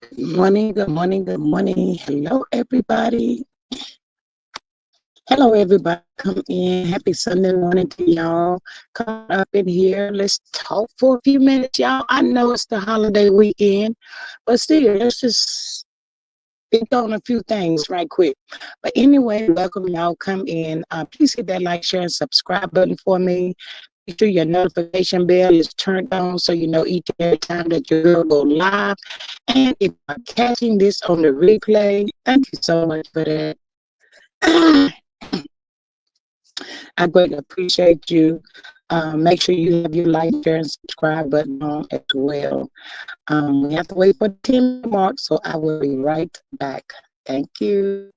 Good morning, good morning, good morning. Hello, everybody. Hello, everybody. Come in. Happy Sunday morning to y'all. Come on up in here. Let's talk for a few minutes, y'all. I know it's the holiday weekend, but still, let's just think on a few things right quick. But anyway, welcome y'all. Come in. Please hit that like, share, and subscribe button for me. Make sure your notification bell is turned on so you know each and every time that your girl go live. And if you're catching this on the replay, thank you so much for that. I greatly appreciate you. Make sure you have your like, share, and subscribe button on as well. We have to wait for the 10-minute mark, so I will be right back. Thank you.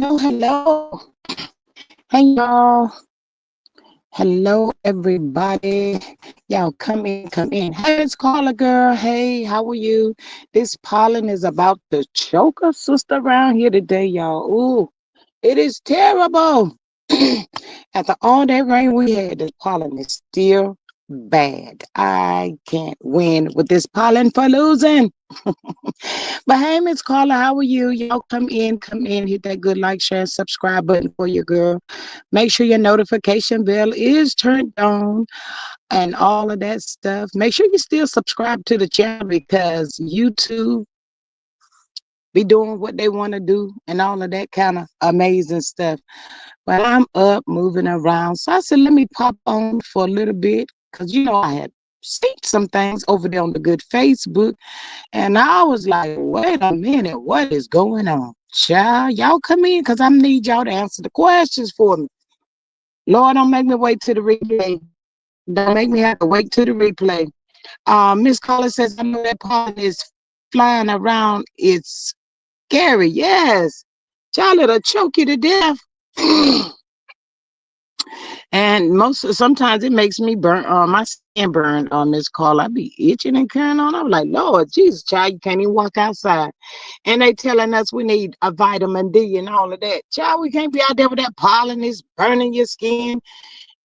Hello. Hey, y'all. Hello, everybody. Y'all come in, come in. Hey, Miss Carla, girl. Hey, how are you? This pollen is about to choke a sister around here today, y'all. Ooh, it is terrible. After all that rain we had, this pollen is still bad. I can't win with this pollen for losing. But hey, Miss Carla, how are you? Y'all come in, hit that good like, share, and subscribe button for your girl. Make sure your notification bell is turned on and all of that stuff. Make sure you still subscribe to the channel because YouTube be doing what they want to do and all of that kind of amazing stuff. But I'm up moving around. So I said, let me pop on for a little bit because, I had seen some things over there on the good Facebook. And I was like, wait a minute, what is going on? Child, y'all come in because I need y'all to answer the questions for me. Lord, don't make me wait to the replay. Don't make me have to wait to the replay. Miss Collins says, I know that pollen is flying around. It's scary. Yes. Child, it'll choke you to death. And sometimes it makes me burn my skin burn on this call. I be itching and carrying on. I'm like, Lord Jesus, child, you can't even walk outside. And they telling us we need a vitamin D and all of that. Child, we can't be out there with that pollen is burning your skin,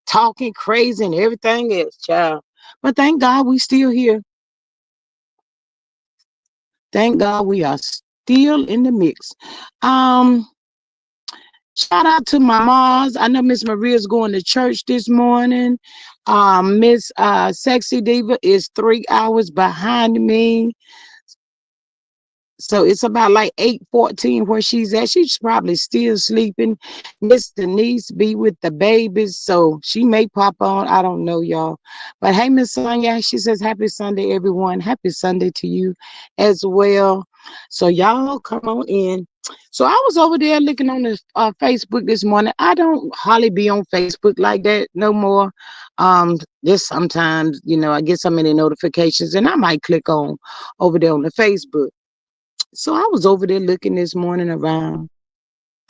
talking crazy and everything else, child. But thank God we still here. Thank God we are still in the mix. Um, Shout out to my moms. I know Miss Maria's going to church this morning. Miss Sexy Diva is 3 hours behind me. So it's about like 8:14 where she's at. She's probably still sleeping. Miss Denise be with the babies, so she may pop on. I don't know, y'all. But hey, Miss Sonia, she says, happy Sunday, everyone. Happy Sunday to you as well. So y'all come on in. So I was over there looking on the Facebook this morning. I don't hardly be on Facebook like that no more. Just sometimes, I get so many notifications and I might click on over there on the Facebook. So I was over there looking this morning around.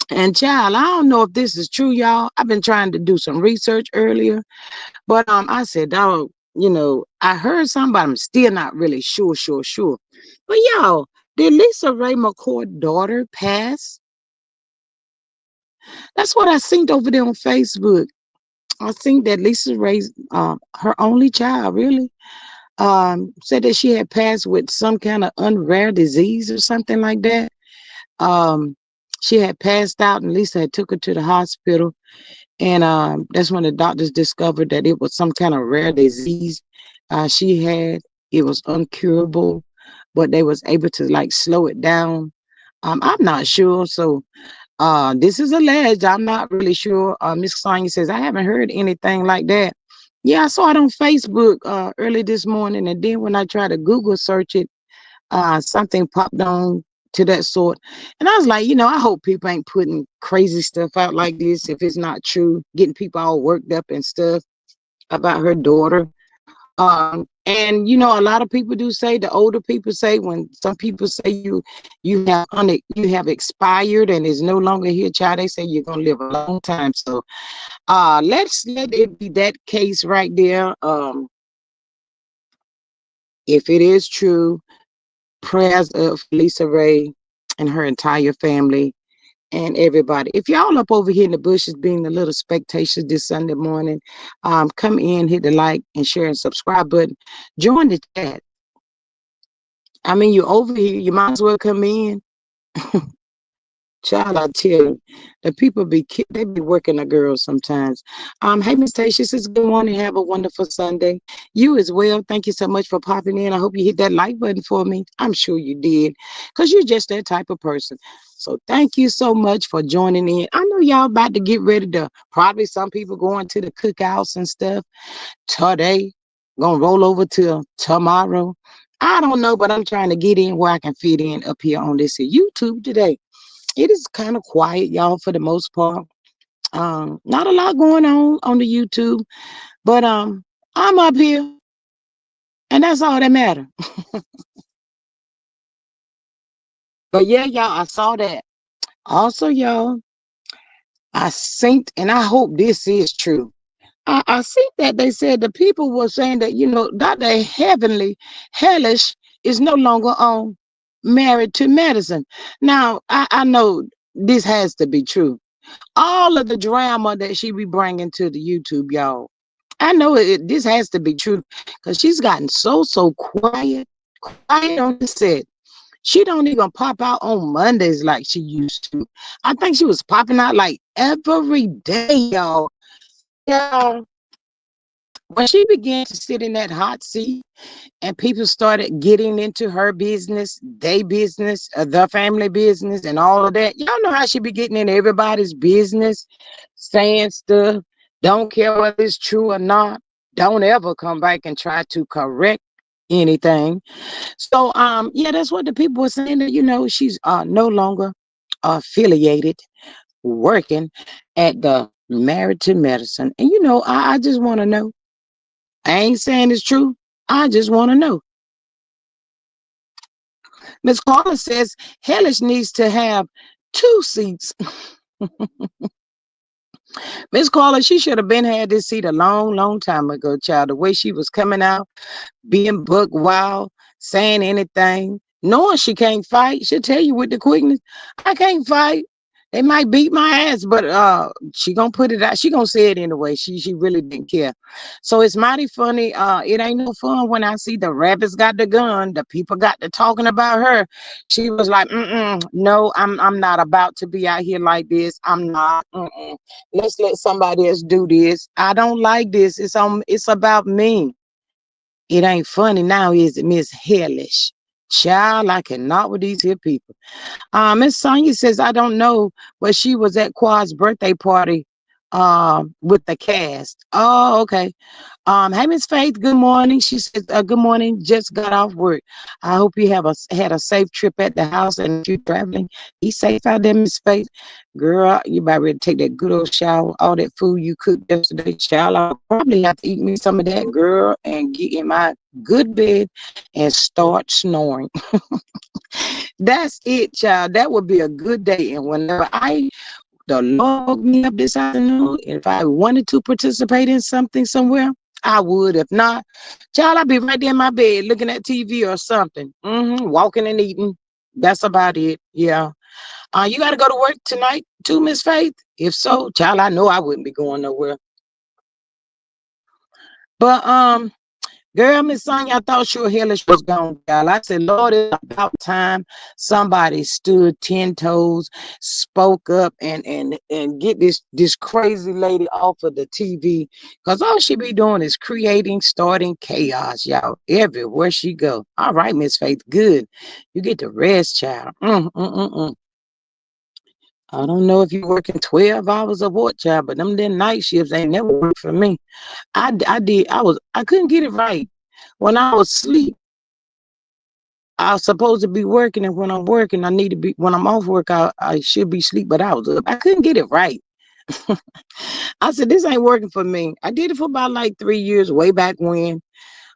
And child, I don't know if this is true, y'all. I've been trying to do some research earlier, but I said, dog, I heard something, but I'm still not really sure. But y'all, did Lisa Ray McCoy's daughter pass? That's what I seen over there on Facebook. I think that Lisa Ray's her only child really said that she had passed with some kind of unrare disease or something like that. um she had passed out and Lisa had took her to the hospital, and that's when the doctors discovered that it was some kind of rare disease she had. It was uncurable, but they was able to like slow it down. I'm not sure, so this is alleged. I'm not really sure. Miss Sonia says I haven't heard anything like that. Yeah, I saw it on Facebook early this morning, and then when I tried to Google search it, something popped on to that sort. And I was like, I hope people ain't putting crazy stuff out like this if it's not true, getting people all worked up and stuff about her daughter. And a lot of people do say, the older people say, when some people say you have expired and is no longer here, child, they say you're gonna live a long time. So let's let it be that case right there. If it is true, prayers up for Lisa Ray and her entire family and everybody. If y'all up over here in the bushes being the little spectators this Sunday morning, come in, hit the like and share and subscribe button. Join the chat. I mean, you're over here, you might as well come in. Child, I tell you, the people they be working the girls sometimes. Hey, Miss Tasha says, good morning. Have a wonderful Sunday. You as well. Thank you so much for popping in. I hope you hit that like button for me. I'm sure you did, because you're just that type of person. So thank you so much for joining in. I know y'all about to get ready to, probably some people going to the cookouts and stuff today. Gonna roll over till tomorrow. I don't know, but I'm trying to get in where I can fit in up here on this YouTube today. It is kind of quiet, y'all, for the most part. Not a lot going on the YouTube, but I'm up here, and that's all that matter. But yeah, y'all, I saw that. Also, y'all, I synced, and I hope this is true. I see that they said the people were saying that, Dr. Heavenly Hellish is no longer on Married to Medicine. Now, I know this has to be true. All of the drama that she be bringing to the YouTube, y'all. I know this has to be true because she's gotten so quiet, quiet on the set. She don't even pop out on Mondays like she used to. I think she was popping out like every day, y'all. Yeah, when she began to sit in that hot seat and people started getting into her business, they business, the family business, and all of that, y'all know how she be getting in everybody's business, saying stuff, don't care whether it's true or not, don't ever come back and try to correct anything. So, yeah, that's what the people were saying that, she's no longer affiliated working at the Married to Medicine. And, I just want to know. I ain't saying it's true. I just want to know. Miss Carla says Hellish needs to have 2 seats. Miss Carla, she should have been had this seat a long time ago, child. The way she was coming out, being buck wild, saying anything, knowing she can't fight. She'll tell you with the quickness, I can't fight. They might beat my ass, but she gonna put it out. She gonna say it anyway. She really didn't care. So it's mighty funny. It ain't no fun when I see the rabbits got the gun, the people got to talking about her. She was like, no, I'm not about to be out here like this. I'm not. Let's let somebody else do this. I don't like this. It's about me. It ain't funny now, is it, Miss Hellish? Child, I cannot with these here people. Miss Sonia says, I don't know, but she was at Quad's birthday party with the cast. Oh, okay. Hey, Miss Faith, good morning. She says, good morning. Just got off work. I hope you had a safe trip at the house, and if you're traveling, be safe out there, Miss Faith. Girl, you about ready to take that good old shower. All that food you cooked yesterday, child, I'll probably have to eat me some of that, girl, and get in my good bed and start snoring. That's it, child. That would be a good day. And whenever the Lord woke me up this afternoon, if I wanted to participate in something somewhere, I would. If not, child, I'd be right there in my bed looking at TV or something. Walking and eating. That's about it. Yeah. You got to go to work tonight too, Miss Faith? If so, child, I know I wouldn't be going nowhere. But girl, Miss Sonia, I thought sure Hellish was gone, girl. I said, Lord, it's about time somebody stood 10 toes, spoke up, and get this crazy lady off of the TV. Because all she be doing is creating, starting chaos, y'all, everywhere she go. All right, Miss Faith, good. You get the rest, child. I don't know if you're working 12 hours of what, child, but them then night shifts ain't never worked for me. I couldn't get it right. When I was asleep, I was supposed to be working, and when I'm working, I need to be. When I'm off work, I should be asleep, but I was up. I couldn't get it right. I said this ain't working for me. I did it for about like 3 years, way back when.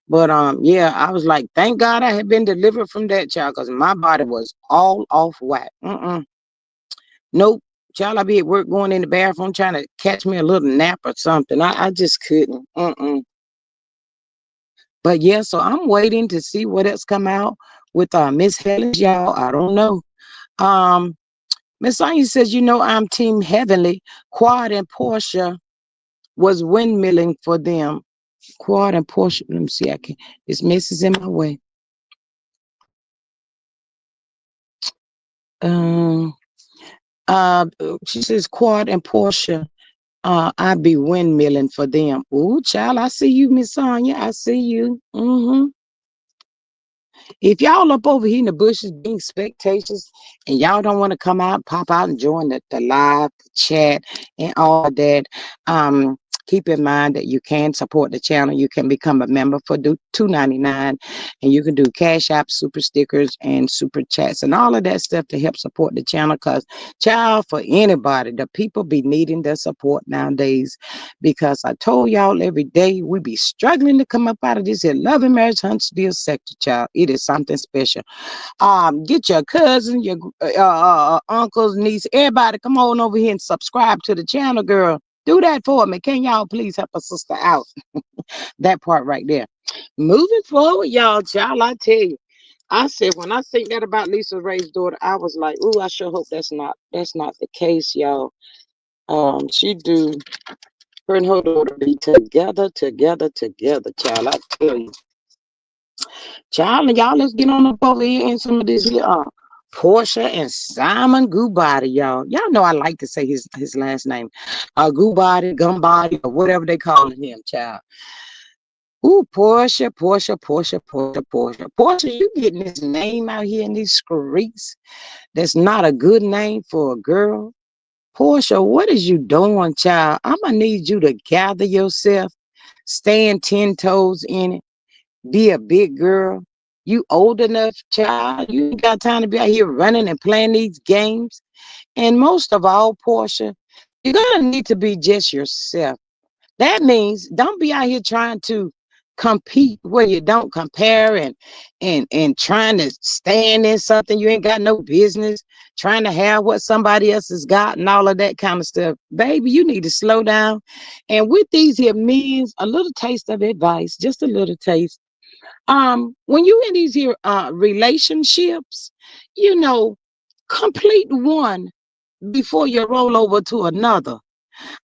But yeah, I was like, thank God I had been delivered from that, child, because my body was all off whack. Nope. Child, I be at work going in the bathroom trying to catch me a little nap or something. I just couldn't. But yeah, so I'm waiting to see what else come out with Miss Hellish, y'all. I don't know. Um, Miss Sonia says, I'm Team Heavenly. Quad and Porsha was windmilling for them. Quad and Porsha. Let me see. This mess is in my way. Um, uh, she says Quad and Porsha. I be windmilling for them. Ooh, child, I see you, Miss Sonia. I see you. If y'all up over here in the bushes being spectators and y'all don't want to come out, pop out and join the live, the chat, and all that, keep in mind that you can support the channel. You can become a member for $2.99, and you can do cash app, super stickers, and super chats, and all of that stuff to help support the channel. Because, child, for anybody, the people be needing the support nowadays. Because I told y'all every day we be struggling to come up out of this here loving marriage Huntsville sector, child. It is something special. Get your cousin, your uncles, niece, everybody, come on over here and subscribe to the channel, girl. Do that for me. Can y'all please help a sister out? That part right there. Moving forward, y'all, child, I tell you, I said when I think that about Lisa Ray's daughter, I was like, ooh, I sure hope that's not the case, y'all. She do her and her daughter be together, child. I tell you. Child, and y'all, let's get on up over here in some of this here Porsha and Simon Guobadia, y'all. Y'all know I like to say his last name. Guobadia, Gumbody, or whatever they calling him, child. Ooh, Porsha. Porsha, you getting this name out here in these streets that's not a good name for a girl. Porsha, what is you doing, child? I'm going to need you to gather yourself, stand 10 toes in it, be a big girl. You old enough, child. You ain't got time to be out here running and playing these games. And most of all, Porsha, you're going to need to be just yourself. That means don't be out here trying to compete where you don't compare, and trying to stand in something you ain't got no business, trying to have what somebody else has got and all of that kind of stuff. Baby, you need to slow down. And with these here means a little taste of advice, just a little taste. When you in these here relationships, you know, complete one before you roll over to another.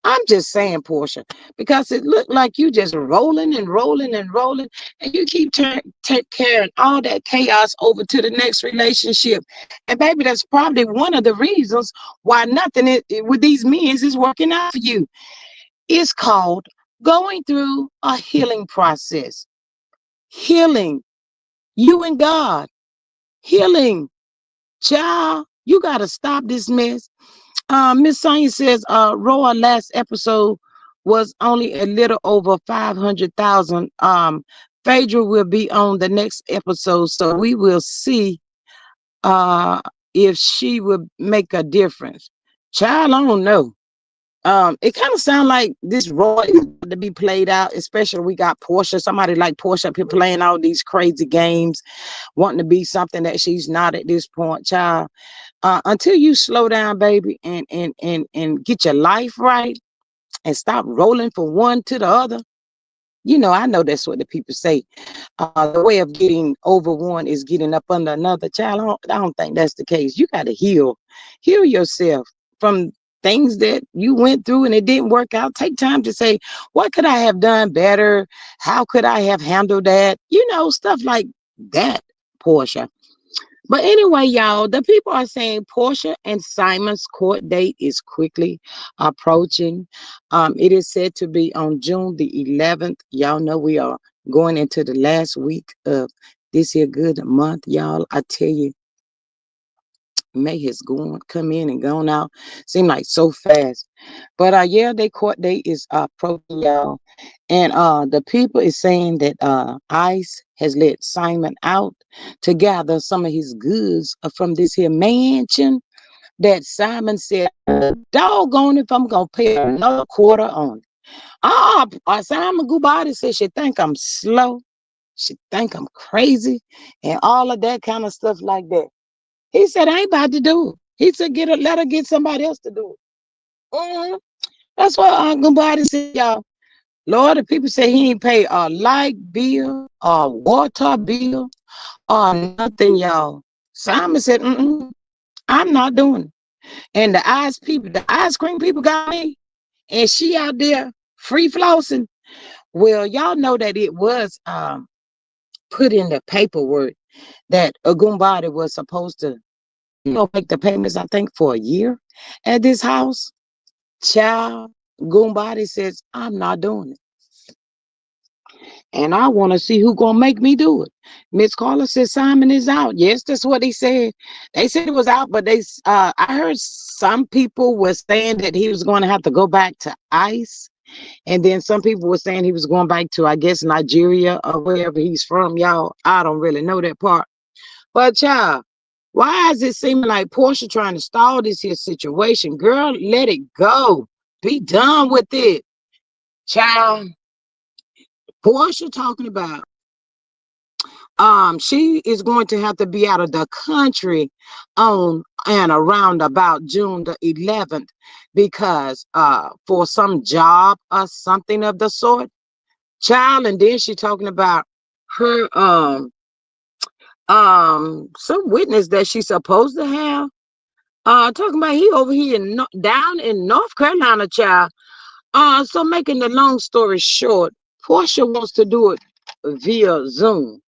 I'm just saying, Porsha, because it looked like you just rolling and rolling and rolling, and you keep carrying all that chaos over to the next relationship. And baby, that's probably one of the reasons why nothing with these men is working out for you. It's called going through a healing process. Healing. You and God. Healing. Child, you got to stop this mess. Miss Sonia says, Roa last episode was only a little over 500,000. Phaedra will be on the next episode, so we will see if she will make a difference. Child, I don't know. It kind of sounds like this Roy is to be played out, especially we got Porsha, somebody like Porsha up here playing all these crazy games, wanting to be something that she's not at this point, child. Until you slow down, baby, and get your life right and stop rolling from one to the other. You know, I know that's what the people say. The way of getting over one is getting up under another. Child, I don't think that's the case. You got to heal yourself from things that you went through and it didn't work out. Take time to say, what could I have done better? How could I have handled that? You know, stuff like that, Porsha. But anyway, y'all, the people are saying Porsha and Simon's court date is quickly approaching. It is said to be on June the 11th. Y'all know we are going into the last week of this here good month, y'all. I tell you, May has come in and gone out. Seem like so fast. But yeah, their court date is approaching, y'all. And the people is saying that ICE has let Simon out to gather some of his goods from this here mansion that Simon said, doggone if I'm gonna pay another quarter on it. Simon Guobadia said she think I'm slow, she think I'm crazy, and all of that kind of stuff like that. He said, I ain't about to do it. He said, let her get somebody else to do it. That's what Guobadia said, y'all. Lord, the people say he ain't pay a light bill, a water bill, or nothing, y'all. Simon said, I'm not doing it. And the ice cream people got me, and she out there free flossing. Well, y'all know that it was put in the paperwork that Guobadia was supposed to, make the payments, I think, for a year at this house. Child, Guobadia says, I'm not doing it. And I want to see who gonna make me do it. Miss Carla said Simon is out. Yes, that's what they said. They said it was out, but I heard some people were saying that he was going to have to go back to ICE And then some people were saying he was going back to, I guess, Nigeria or wherever he's from. Y'all, I don't really know that part. But child, why is it seeming like Porsha trying to stall this here situation? Girl, let it go. Be done with it. Child, Porsha talking about she is going to have to be out of the country on and around about June the 11th because for some job or something of the sort. Child, and then she talking about her some witness that she's supposed to have. Talking about he over here down in North Carolina, child. So making the long story short, Porsha wants to do it via Zoom.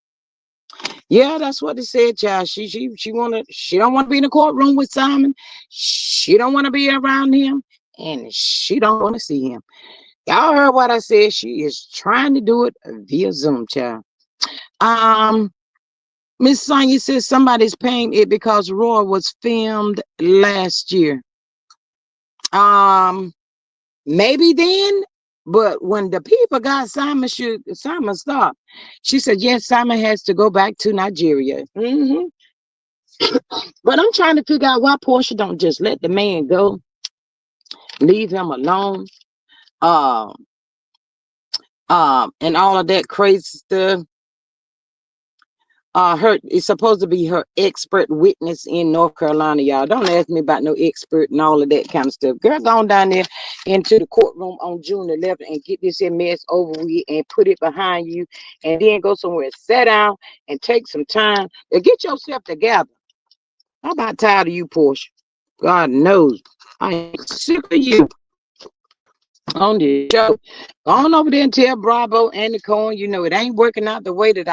Yeah, that's what they said, child. She don't want to be in the courtroom with Simon. She don't want to be around him, and she don't want to see him. Y'all heard what I said. She is trying to do it via Zoom, child. Um, Miss Sonya says somebody's paying it because Roy was filmed last year. Um, Maybe then, but when the people got Simon stop. She said, yes, Simon has to go back to Nigeria. But I'm trying to figure out why Porsha don't just let the man go, leave him alone, um, and all of that crazy stuff. Her is supposed to be her expert witness in North Carolina, y'all. Don't ask me about no expert and all of that kind of stuff. Girl, go on down there into the courtroom on June 11th and get this here mess over with and put it behind you, and then go somewhere, sit down, and take some time to get yourself together. I'm about tired of you, Porsha. God knows, I am sick of you on this show. Go on over there and tell Bravo and Nicole, it ain't working out the way that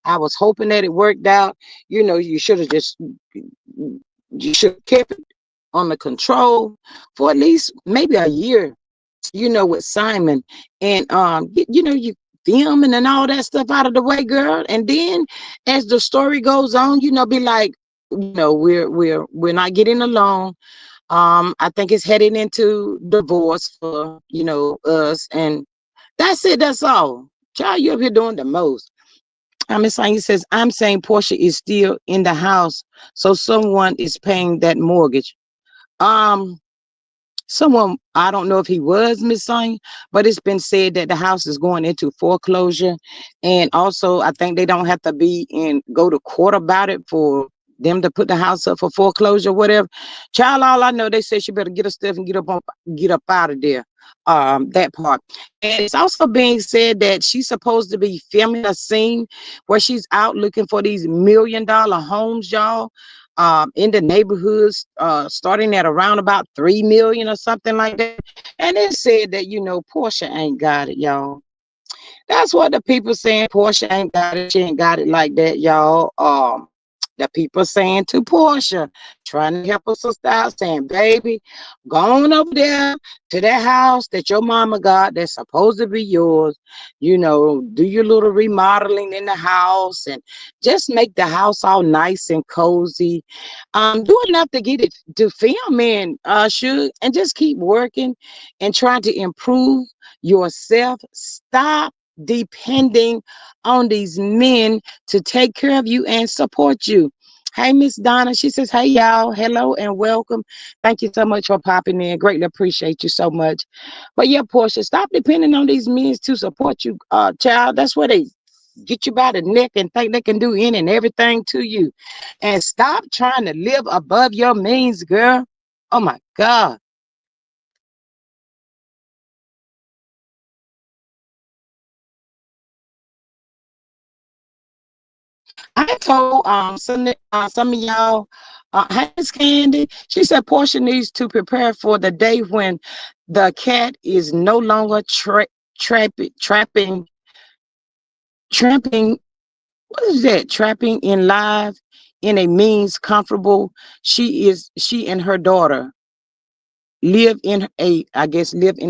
I was hoping that it worked out. You should have just you should have kept it under control for at least maybe a year, with Simon. And you filming and all that stuff out of the way, girl. And then as the story goes on, be like, we're not getting along. I think it's heading into divorce for, us. And that's it. That's all. Child, you up here doing the most. Miss Sonya says, I'm saying Porsha is still in the house. So someone is paying that mortgage. Um, Someone, I don't know if he was Miss Sonya, but it's been said that the house is going into foreclosure. And also, I think they don't have to go to court about it for them to put the house up for foreclosure, whatever. Child, all I know, they said she better get her stuff and get up out of there. That part. And it's also being said that she's supposed to be filming a scene where she's out looking for these $1 million homes, y'all, in the neighborhoods, starting at around about 3 million or something like that. And it said that, Porsha ain't got it, y'all. That's what the people saying. Porsha ain't got it. She ain't got it like that, y'all. The people saying to Porsha, trying to help her sister out, saying, baby, go on over there to that house that your mama got that's supposed to be yours. Do your little remodeling in the house and just make the house all nice and cozy. Do enough to get it to film in, and just keep working and trying to improve yourself. Stop depending on these men to take care of you and support you. Hey, Miss Donna. She says, hey, y'all. Hello and welcome. Thank you so much for popping in. Greatly appreciate you so much. But yeah, Porsha, stop depending on these men to support you, child. That's where they get you by the neck and think they can do any and everything to you. And stop trying to live above your means, girl. Oh, my God. I told some of y'all, hey, Miss Candy. She said Portia needs to prepare for the day when the cat is no longer tramping. What is that? Trapping in live in a means comfortable. She and her daughter live in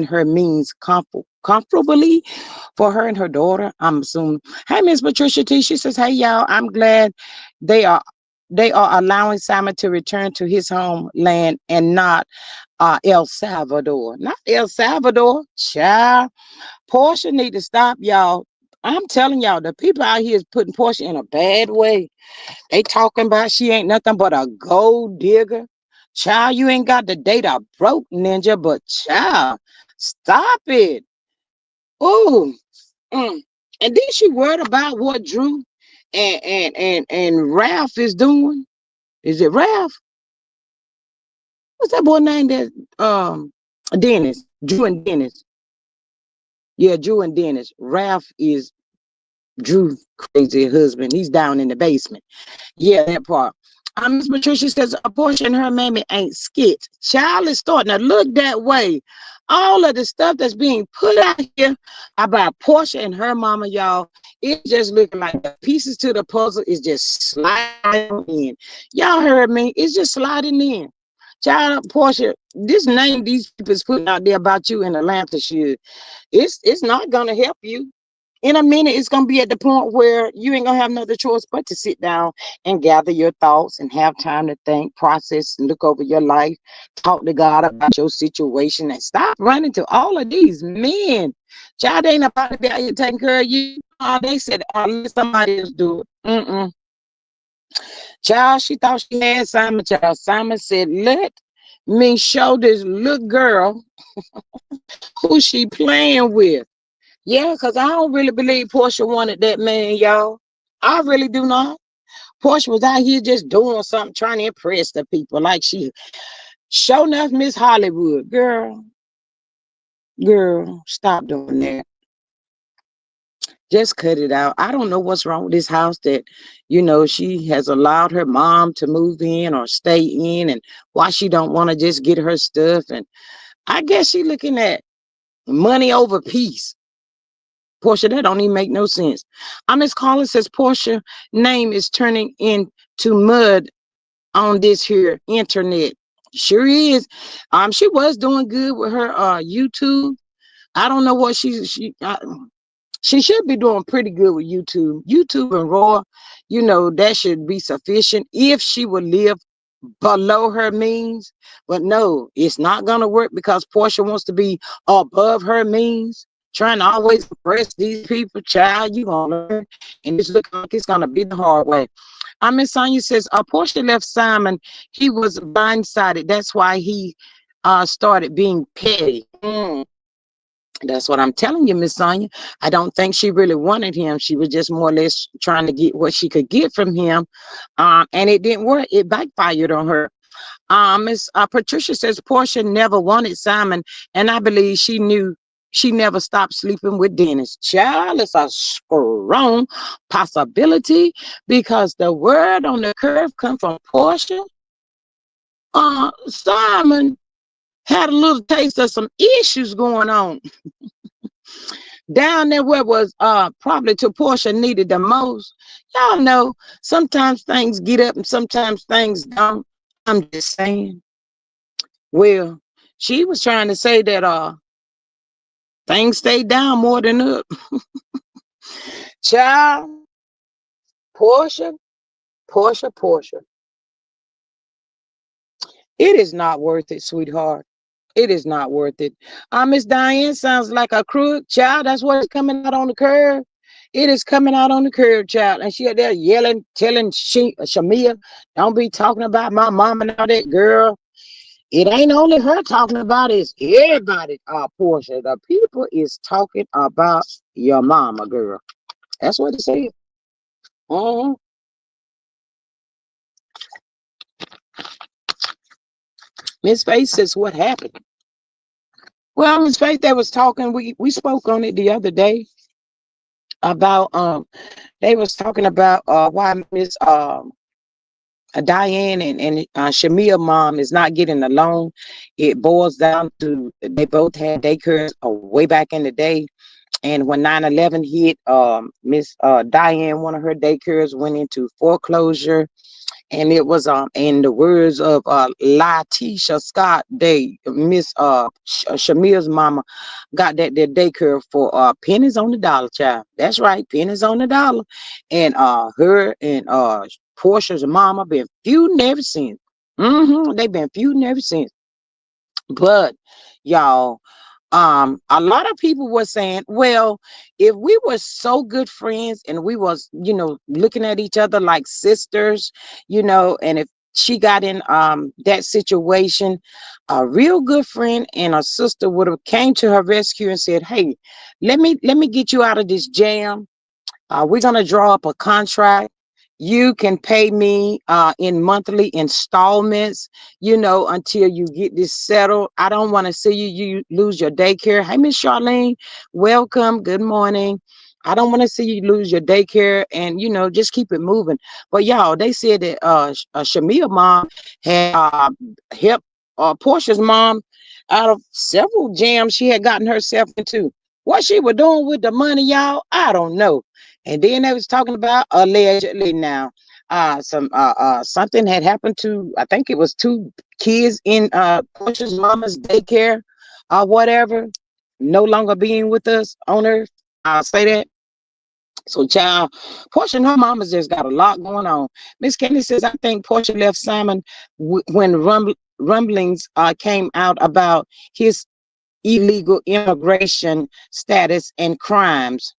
her means comfortably for her and her daughter, I'm assuming. Hey, Miss Patricia T. She says, hey, y'all, I'm glad they are. they are allowing Simon to return to his homeland and not El Salvador. Not El Salvador, child. Porsha need to stop, y'all. I'm telling y'all, the people out here is putting Porsha in a bad way. They talking about she ain't nothing but a gold digger. Child, you ain't got the date I broke, ninja, but child, stop it. Ooh. Mm. And then she worried about what Drew and Ralph is doing. Is it Ralph? What's that boy name that Dennis? Drew and Dennis. Yeah, Drew and Dennis. Ralph is Drew crazy husband. He's down in the basement. Yeah, that part. Miss Patricia says a portion her mammy ain't skit. Child is starting to look that way. All of the stuff that's being put out here about Portia and her mama, y'all, it's just looking like the pieces to the puzzle is just sliding in. Y'all heard me? It's just sliding in. Child, Portia, this name these people is putting out there about you in Atlanta, shit, it's not gonna help you. In a minute, it's gonna be at the point where you ain't gonna have no other choice but to sit down and gather your thoughts and have time to think, process, look over your life, talk to God about your situation, and stop running to all of these men. Child ain't about to be out here taking care of you. They said, let somebody else do it. Child, she thought she had Simon. Child, Simon said, let me show this little girl who she playing with. Yeah, because I don't really believe Portia wanted that man, y'all. I really do not. Portia was out here just doing something, trying to impress the people. Like she showing enough Miss Hollywood. Girl, stop doing that. Just cut it out. I don't know what's wrong with this house that, she has allowed her mom to move in or stay in, and why she don't want to just get her stuff. And I guess she looking at money over peace. Portia, that don't even make no sense. Miss Collins says Portia name is turning into mud on this here internet. Sure is. She was doing good with her YouTube. I don't know what she should be doing pretty good with YouTube. YouTube and Raw, that should be sufficient if she would live below her means. But no, it's not gonna work because Portia wants to be above her means, trying to always impress these people. Child, you gonna learn, and it's looking like it's gonna be the hard way. Miss Sonia says, Portia left Simon. He was blindsided. That's why he started being petty. That's what I'm telling you, Miss Sonia. I don't think she really wanted him. She was just more or less trying to get what she could get from him. And it didn't work. It backfired on her. Miss Patricia says Portia never wanted Simon, and I believe she knew she never stopped sleeping with Dennis. Child, it's a strong possibility because the word on the curve come from Portia. Simon had a little taste of some issues going on down there where was probably to Portia needed the most. Y'all know sometimes things get up and sometimes things don't. I'm just saying. Well, she was trying to say that things stay down more than up. Child, Portia, Portia. It is not worth it, sweetheart. It is not worth it. Miss Diane sounds like a crook, child. That's what's coming out on the curve. It is coming out on the curve, child. And she out there yelling, telling Shamia, don't be talking about my mom and all that, girl. It ain't only her talking about it, it's everybody, Portia. The people is talking about your mama, girl. That's what it said. Uh-huh. Miss Faith says, what happened? Well, Miss Faith, that was talking, we spoke on it the other day about they was talking about why Miss Diane and Shamia mom is not getting a loan. It boils down to they both had daycares way back in the day. And when 9/11 hit, Miss Diane, one of her daycares went into foreclosure. And it was in the words of Latisha Scott, they Miss Shamia's mama got that daycare for pennies on the dollar, child. That's right, pennies on the dollar. And her and Portia's mama been feuding ever since. They've been feuding ever since. But y'all, a lot of people were saying, well, if we were so good friends and we was, looking at each other like sisters, and if she got in that situation, a real good friend and a sister would have came to her rescue and said, hey, let me get you out of this jam. We're going to draw up a contract. You can pay me in monthly installments, until you get this settled. I don't want to see you lose your daycare. Hey, Miss Charlene, welcome. Good morning. I don't want to see you lose your daycare, and just keep it moving. But y'all, they said that Shamia's mom had helped Portia's mom out of several jams she had gotten herself into. What she was doing with the money, y'all, I don't know. And then they was talking about allegedly now, something had happened to, I think it was two kids in Portia's mama's daycare or whatever, no longer being with us on earth. I'll say that. So, child, Portia and her mama's just got a lot going on. Miss Candy says, I think Portia left Simon when rumblings came out about his illegal immigration status and crimes.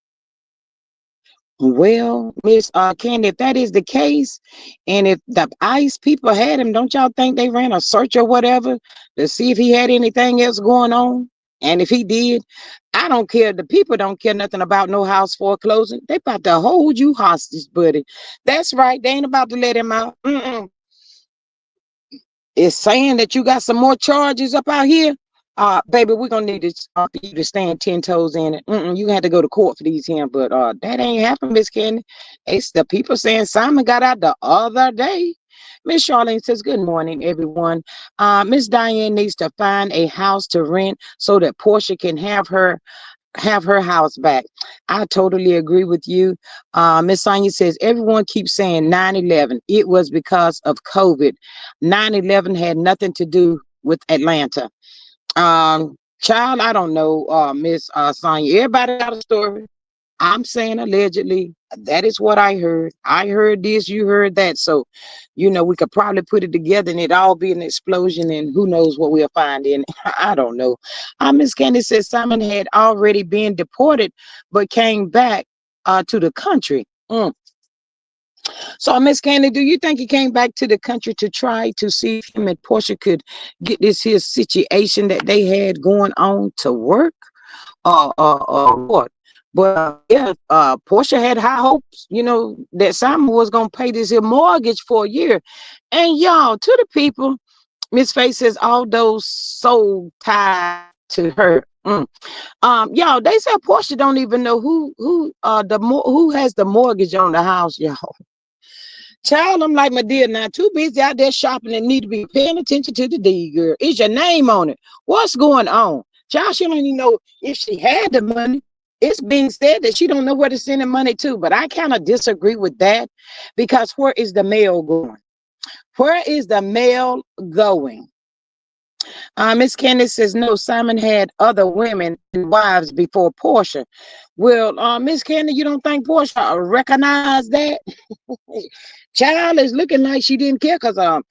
Well, Miss Candy, if that is the case, and if the ICE people had him, don't y'all think they ran a search or whatever to see if he had anything else going on? And if he did, I don't care. The people don't care nothing about no house foreclosing. They about to hold you hostage, buddy. That's right. They ain't about to let him out. It's saying that you got some more charges up out here. Baby, we're gonna need you to stand 10 toes in it. You had to go to court for these here, but that ain't happened, Miss Candy. It's the people saying Simon got out the other day. Miss Charlene says, good morning, everyone. Miss Diane needs to find a house to rent so that Portia can have her house back. I totally agree with you. Miss Sonia says, everyone keeps saying 9/11. It was because of COVID. 9/11 had nothing to do with Atlanta. Child, I don't know, Miss Sonia. Everybody got a story. I'm saying allegedly. That is what I heard. I heard this, you heard that. So, we could probably put it together and it all be an explosion, and who knows what we'll find in it. I don't know. Miss Candy says Simon had already been deported, but came back to the country. So, Miss Candy, do you think he came back to the country to try to see if him and Portia could get this here situation that they had going on to work? Or what? But yeah, Portia had high hopes, that Simon was gonna pay this here mortgage for a year. And y'all, to the people, Miss Faye says all those soul tied to her. Y'all, they said Portia don't even know who has the mortgage on the house, y'all. Child, I'm like, my dear, now too busy out there shopping and need to be paying attention to the deed, girl. Is your name on it? What's going on? Child, she don't even know if she had the money. It's being said that she don't know where to send the money to, but I kind of disagree with that, because where is the mail going? Where is the mail going? Miss Candace says, no, Simon had other women and wives before Portia. Well, Miss Candace, you don't think Portia recognized that? Child is looking like she didn't care, because I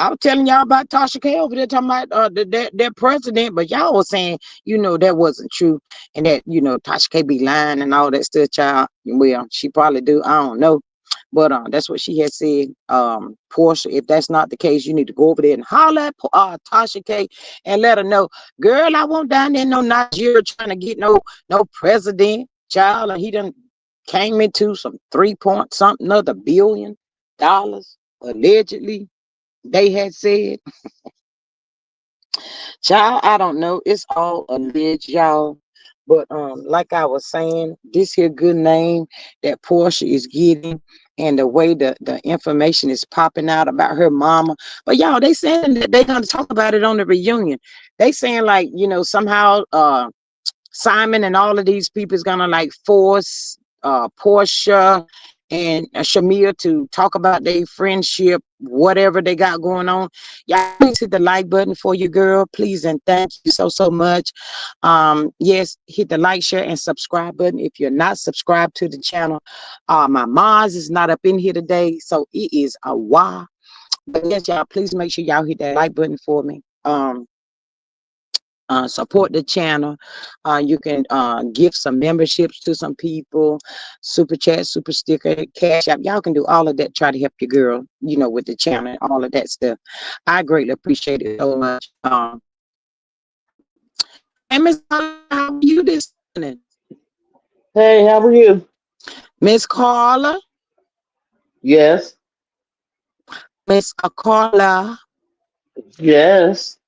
was telling y'all about Tasha K over there talking about their president, but y'all was saying, that wasn't true, and that, Tasha K be lying and all that stuff, child. Well, she probably do. I don't know. But that's what she had said. Portia, if that's not the case, you need to go over there and holler at Tasha K and let her know, girl, I won't down there no Nigeria trying to get no president, child. And he done came into some 3 point something other $billion, allegedly, they had said. Child, I don't know. It's all alleged, y'all. But like I was saying, this here good name that Portia is getting, and the way the information is popping out about her mama. But y'all, they saying that they're gonna talk about it on the reunion. They saying like, somehow Simon and all of these people is gonna like force Portia and Shamir to talk about their friendship, whatever they got going on. Y'all please hit the like button for your girl, please, and thank you so much. Yes, hit the like, share, and subscribe button if you're not subscribed to the channel. My Maz is not up in here today, so it is a while. But yes, y'all, please make sure y'all hit that like button for me. Support the channel. You can give some memberships to some people, super chat, super sticker, cash app. Y'all can do all of that. Try to help your girl, with the channel and all of that stuff. I greatly appreciate it so much. And Miss, how are you this morning? Hey, how are you? Miss Carla, Yes, Miss Carla. yes.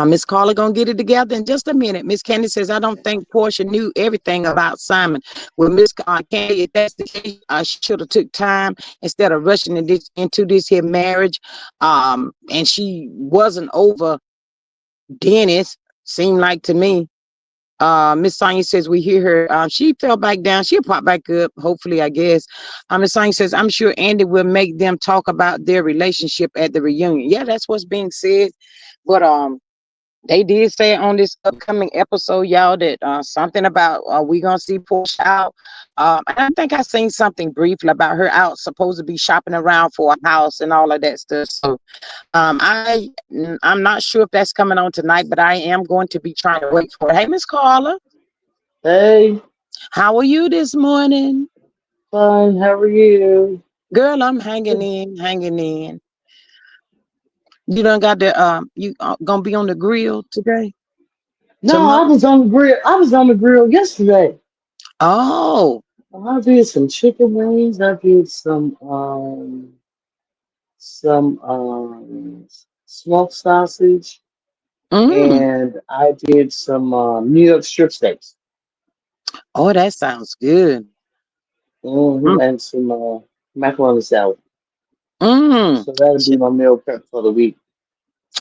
Miss Carla gonna get it together in just a minute. Miss Candy says, I don't think Porsha knew everything about Simon. Well, Miss Candy, if that's the case, she should have took time instead of rushing into this here marriage. And she wasn't over Dennis, seemed like to me. Miss Sonia says we hear her. She fell back down. She'll pop back up, hopefully, I guess. Miss Sonia says, I'm sure Andy will make them talk about their relationship at the reunion. Yeah, that's what's being said. But they did say on this upcoming episode, y'all, that something about we gonna see Porsha out. And I think I seen something briefly about her out, supposed to be shopping around for a house and all of that stuff. So I'm not sure if that's coming on tonight, but I am going to be trying to wait for it. Hey, Miss Carla, Hey, how are you this morning? fine. How are you? Girl, I'm hanging in, hanging in. You done got the you gonna be on the grill today, No, tomorrow? I was on the grill. I was on the grill yesterday. Oh, I did some chicken wings. I did some smoked sausage, mm. and I did some New York strip steaks. Oh, that sounds good. Mm, And some macaroni salad. mm. So that'll be my meal prep for the week.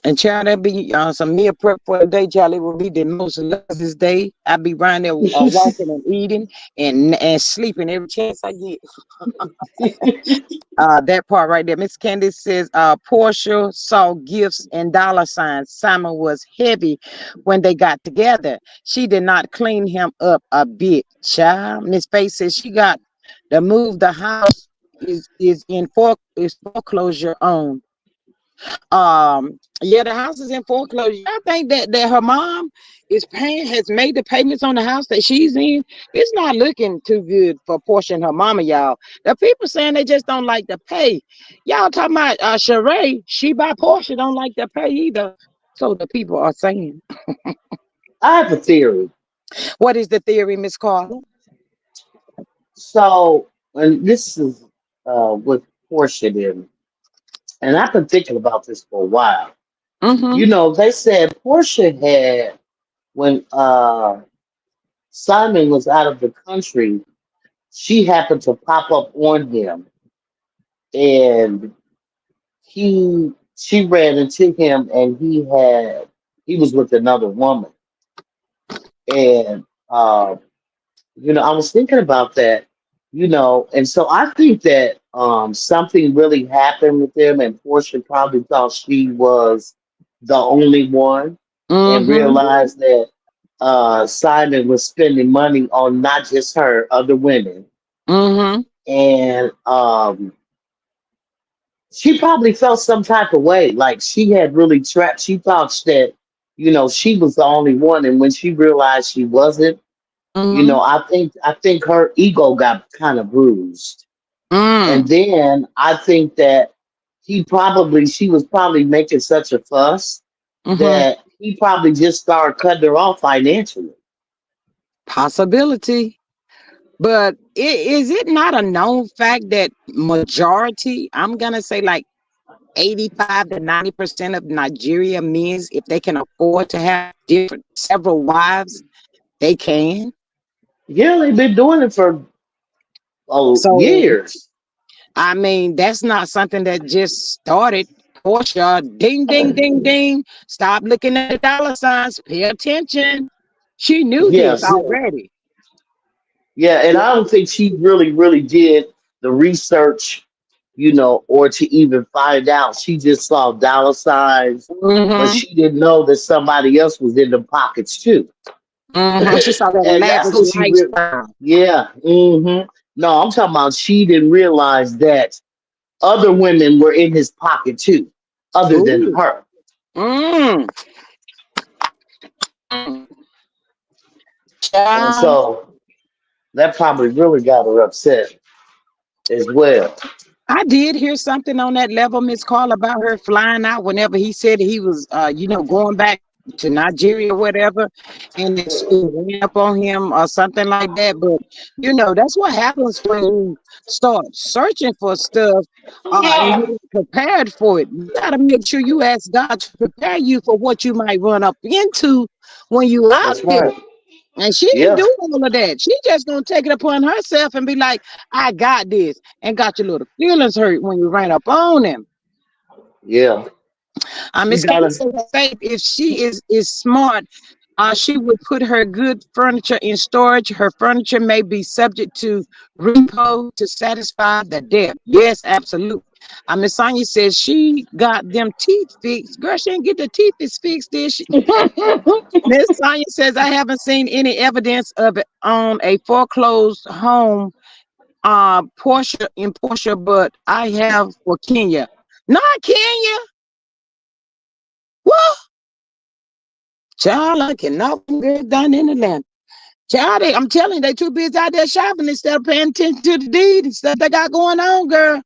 And child, that be some meal prep for the day, child. It will be the most laziest day. I be around there walking and eating and sleeping every chance I get. That part right there. Miss Candice says, Portia saw gifts and dollar signs. Simon was heavy when they got together. She did not clean him up a bit, child. Miss Faye says she got to move. The house is foreclosure on. Yeah, the house is in foreclosure. I think that her mom has made the payments on the house that she's in. It's not looking too good for Portia and her mama, y'all. The people saying they just don't like to pay. Y'all talking about Sheree, she by Portia don't like to pay either. So the people are saying. I have a theory. What is the theory, Miss Carla? So, and this is with Portia then, and I've been thinking about this for a while. Mm-hmm. You know, they said Portia had when Simon was out of the country, she happened to pop up on him, and she ran into him, and he was with another woman, and I was thinking about that, and so I think that something really happened with them, and Portia probably thought she was the only one, and Mm-hmm. realized that Simon was spending money on not just her, other women, Mm-hmm. and she probably felt some type of way, like she had really trapped. She thought that she was the only one, and when she realized she wasn't, Mm-hmm. I think her ego got kind of bruised. Mm. And then I think that she was probably making such a fuss Mm-hmm. that he probably just started cutting her off financially. Possibility. But is it not a known fact that majority, I'm gonna say like 85 to 90% of Nigeria men, if they can afford to have several wives, they can. Yeah, they've been doing it for So years. I mean, that's not something that just started. Portia, ding, ding, ding, ding. Stop looking at the dollar signs. Pay attention. She knew this Yes, already. Yeah, and I don't think she really did the research, or to even find out. She just saw dollar signs, but Mm-hmm. she didn't know that somebody else was in the pockets too. Mm-hmm. She saw that And that's lavish what she really, lifestyle. yeah. No, I'm talking about she didn't realize that other women were in his pocket too, other than Ooh. her. Mm. Mm. And Child. so that probably really got her upset as well. I did hear something on that level, Miss Carl, about her flying out whenever he said he was, going back to Nigeria or whatever, and it ran up on him or something like that. But that's what happens when you start searching for stuff, and you're prepared for it. You got to make sure you ask God to prepare you for what you might run up into when you out That's there. right. And she didn't Yeah. do all of that. She just gonna take it upon herself and be like, "I got this," and got your little feelings hurt when you ran up on him. Yeah. She Miss Candy got to. said that Faith, if she is smart, she would put her good furniture in storage. Her furniture may be subject to repo to satisfy the debt. Yes, absolutely. Miss Sonia says she got them teeth fixed. Girl, she didn't get the teeth fixed, did she? Miss Sonia says, I haven't seen any evidence of it on a foreclosed home, Porsha, but I have for Kenya. Not Kenya. Whoa, child, I cannot get down in the land. Child, I'm telling you, they too busy out there shopping instead of paying attention to the deed and stuff they got going on, girl.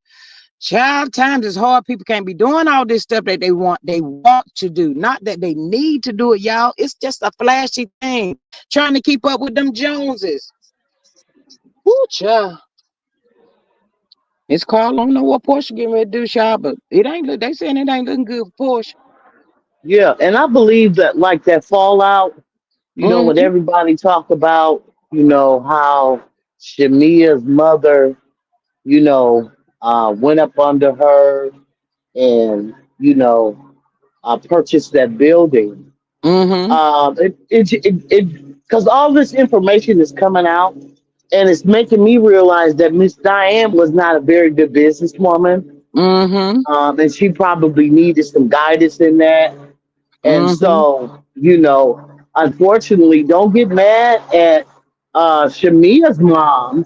Child, times is hard. People can't be doing all this stuff that they want to do. Not that they need to do it, y'all. It's just a flashy thing. Trying to keep up with them Joneses. Woo, child. It's Carl. I don't know what Porsche getting ready to do, y'all, but it ain't look. They saying it ain't looking good for Porsche. Yeah. And I believe that, like that fallout, when Mm-hmm. everybody talked about, how Shamia's mother, you know, went up under her and, purchased that building. Mm-hmm. Because all this information is coming out, and it's making me realize that Miss Diane was not a very good businesswoman, Mm-hmm. and she probably needed some guidance in that. And Mm-hmm. so, unfortunately, don't get mad at Shamia's mom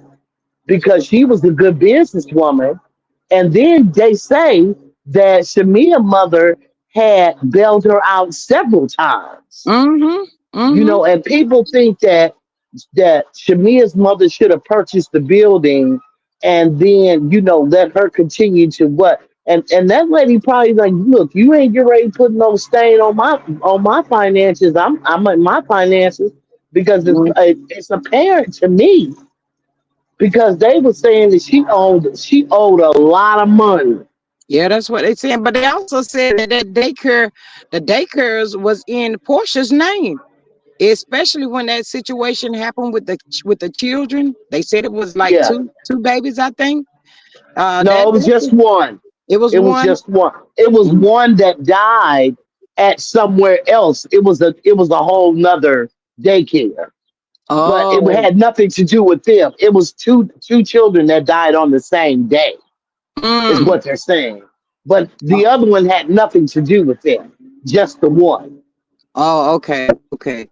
because she was a good businesswoman. And then they say that Shamia's mother had bailed her out several times. Mm-hmm. Mm-hmm. And people think that Shamia's mother should have purchased the building and then, let her continue to what. And that lady probably like, look, you ain't get ready to put no stain on my finances. I'm in my finances because Mm-hmm. it's apparent to me because they were saying that she owed a lot of money. Yeah, that's what they said. But they also said that the daycares was in Portia's name, especially when that situation happened with the children. They said it was like Yeah. two babies, I think. No, it was just one. It was It was one. just one. It was Mm. one that died at somewhere else. It was a whole nother daycare, but it Oh. had nothing to do with them. It was two children that died on the same day, is Mm. what they're saying. But the other one had nothing to do with them. Just the one. Oh, okay, okay.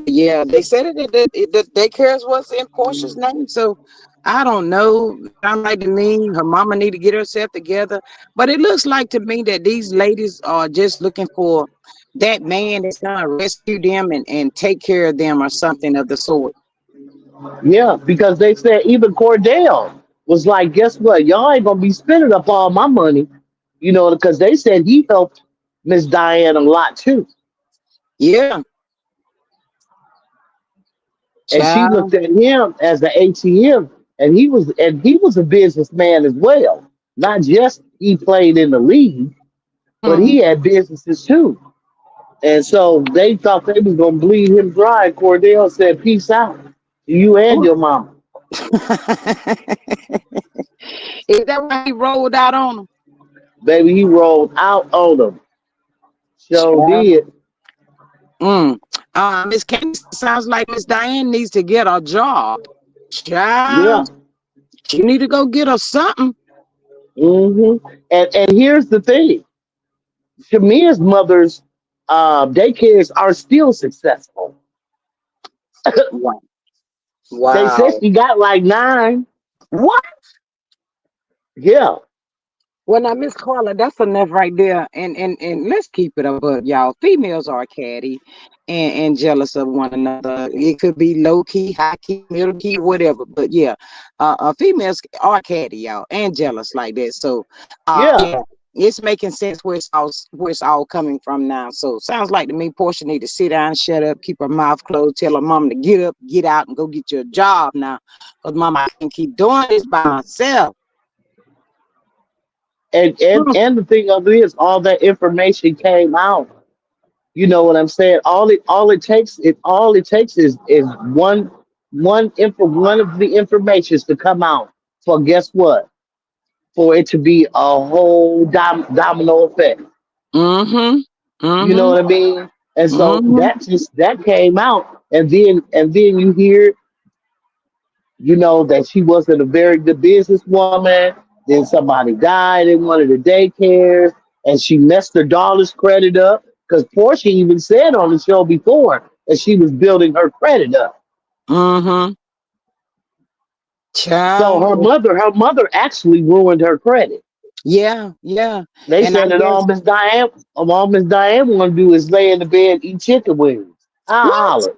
Yeah, they said the daycares was in Portia's name, so I don't know. Sound like to me, her mama need to get herself together. But it looks like to me that these ladies are just looking for that man that's gonna rescue them and take care of them or something of the sort. Yeah, because they said even Cordell was like, guess what? Y'all ain't gonna be spending up all my money, because they said he helped Miss Diane a lot too. Yeah, And she looked child. at him as the ATM, and he was a businessman as well. Not just he played in the league, but Mm-hmm. he had businesses too. And so they thought they was gonna bleed him dry. Cordell said, "Peace out, you and your mama." Is that why he rolled out on them? Baby, he rolled out on them. So Child. did. Mm. Miss Candy sounds like Miss Diane needs to get a job. Yeah. Child, she need to go get her something. hmm and here's the thing. Shamia's mother's daycares are still successful. Wow. They said Wow. she got like nine. What? Yeah. Well, now, Miss Carla, that's enough right there. And let's keep it up, y'all. Females are catty and jealous of one another. It could be low key, high key, middle key, whatever. But yeah, females are catty, y'all, and jealous like that. So, Yeah. yeah, it's making sense where it's all coming from now. So, sounds like to me, Portia need to sit down, shut up, keep her mouth closed, tell her mom to get up, get out, and go get you a job now. Cause mama, I can't keep doing this by myself. And the thing of it is all that information came out. You know what I'm saying? All it takes is one of the informations to come out for guess what? For it to be a whole domino effect. Mm-hmm. You know Mm-hmm. what I mean? And so Mm-hmm. that came out, and then you hear, that she wasn't a very good businesswoman. Then somebody died in one of the daycares, and she messed her daughter's credit up because Portia even said on the show before that she was building her credit up. Mm-hmm. So her Child. mother, her mother actually ruined her credit. Yeah, yeah. They And I said that guess all Miss Diane want to do is lay in the bed and eat chicken wings. I what? holler.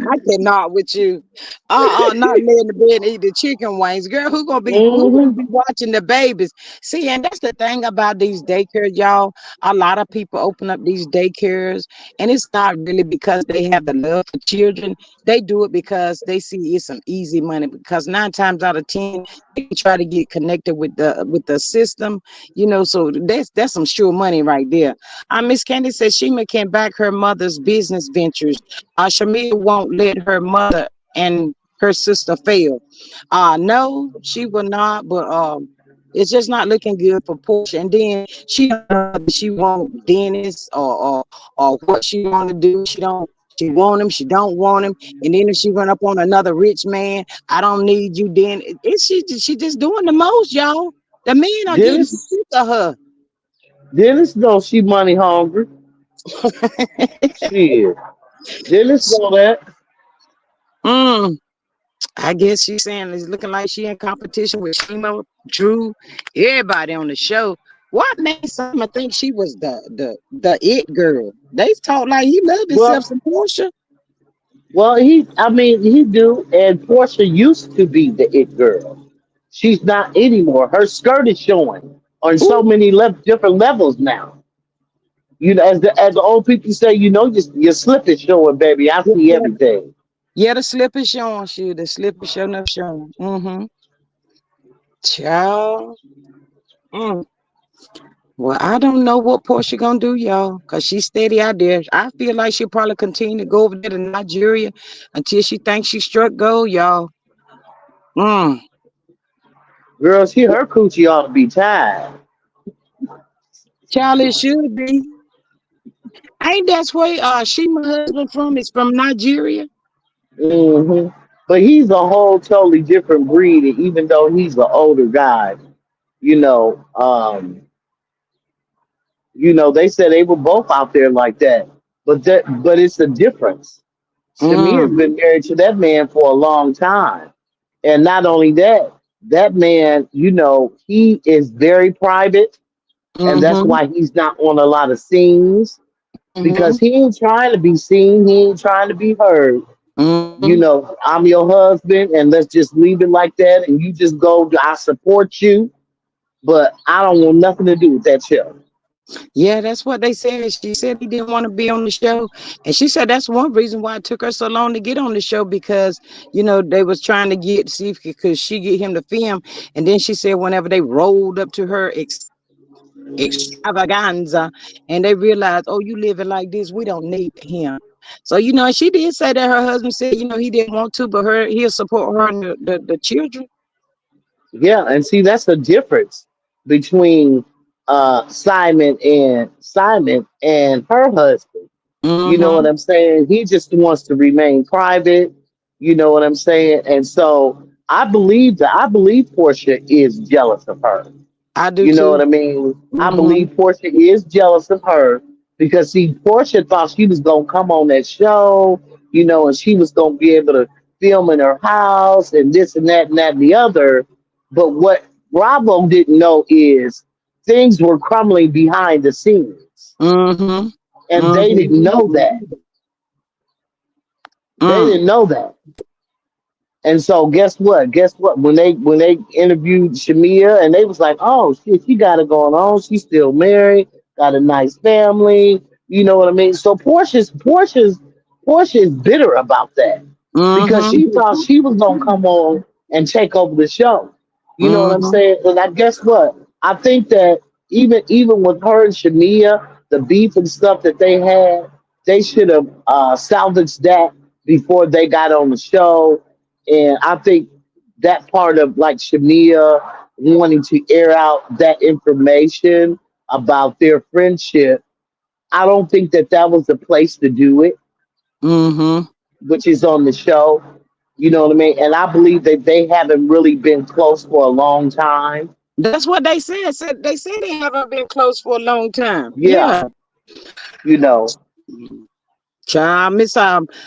I cannot with you. Not laying in the bed and eat the chicken wings. Girl, who gonna hmm be watching the babies? See, and that's the thing about these daycares, y'all. A lot of people open up these daycares, and it's not really because they have the love for children. They do it because they see it's some easy money. Because 9 times out of 10, they can try to get connected with the system, So that's some sure money right there. Miss Candy says Shima can back her mother's business ventures. Shamia won't let her mother and her sister fail. No, she will not, but it's just not looking good for Portia. And then she don't know whether she want Dennis or what she want to do. She want him, she don't want him. And then if she run up on another rich man, I don't need you then. She just doing the most, y'all. The men are getting Dennis, sick of her. Dennis knows she money hungry. Shit. Dennis know that. Mm. I guess she's saying it's looking like she in competition with Shima, Drew, everybody on the show. What made Simon think she was the it girl? They talk like he loved himself Well, some Porsche. he do. And Portia used to be the it girl. She's not anymore. Her skirt is showing on so Ooh, many different levels now. As the old people say, your slip is showing, baby. I yeah, see yeah, everything. yeah, the slip is showing. The slip is showing up showing. Mm-hmm. Child. Mm. Well, I don't know what Portia gonna do, y'all, cause she's steady out there. I feel like she'll probably continue to go over there to Nigeria until she thinks she struck gold, y'all. Mm. Girl, her coochie ought to be tied. Child, it should be. Ain't that's where she my husband from? Is from Nigeria. hmm But he's a whole totally different breed, and even though he's an older guy, you know, um, they said they were both out there like that. But it's a difference. Shamir's Mm, been married to that man for a long time. And not only that, that man, he is very private, and that's mm-hmm, why he's not on a lot of scenes mm-hmm, because he ain't trying to be seen, he ain't trying to be heard. mm-hmm. I'm your husband, and let's just leave it like that. And you just go, I support you, but I don't want nothing to do with that show. Yeah, that's what they said. She said he didn't want to be on the show, and she said that's one reason why it took her so long to get on the show because they was trying to see if could she get him to film, and then she said whenever they rolled up to her extravaganza and they realized, oh, you living like this, we don't need him. So and she did say that her husband said he didn't want to, but he'll support her and the children. Yeah, and see, that's the difference between Simon and her husband. You know what Mm-hmm. I'm saying? He just wants to remain private. You know what I'm saying? And so I believe Portia is jealous of her. I do You know too. what I mean? I Mm-hmm. believe Portia is jealous of her because see, Portia thought she was gonna come on that show, and she was gonna be able to film in her house and this and that and the other. But what Bravo didn't know is things were crumbling behind the scenes, Mm-hmm. and they Mm-hmm. didn't know that. They Mm. didn't know that. And so guess what? Guess what? When they interviewed Shamia and they was like, oh shit, she got it going on. She's still married, got a nice family. You know what I mean? So Portia is bitter about that because Mm-hmm. she thought she was gonna come on and take over the show. You know what I'm Mm-hmm. saying? And I guess what? I think that even with her and Shamia, the beef and stuff that they had, they should have salvaged that before they got on the show. And I think that part of like Shamia wanting to air out that information about their friendship, I don't think that that was the place to do it, Mm-hmm. which is on the show. You know what I mean? And I believe that they haven't really been close for a long time. That's what they said. They said they haven't been close for a long time. Yeah, Yeah. you know. Child, Miss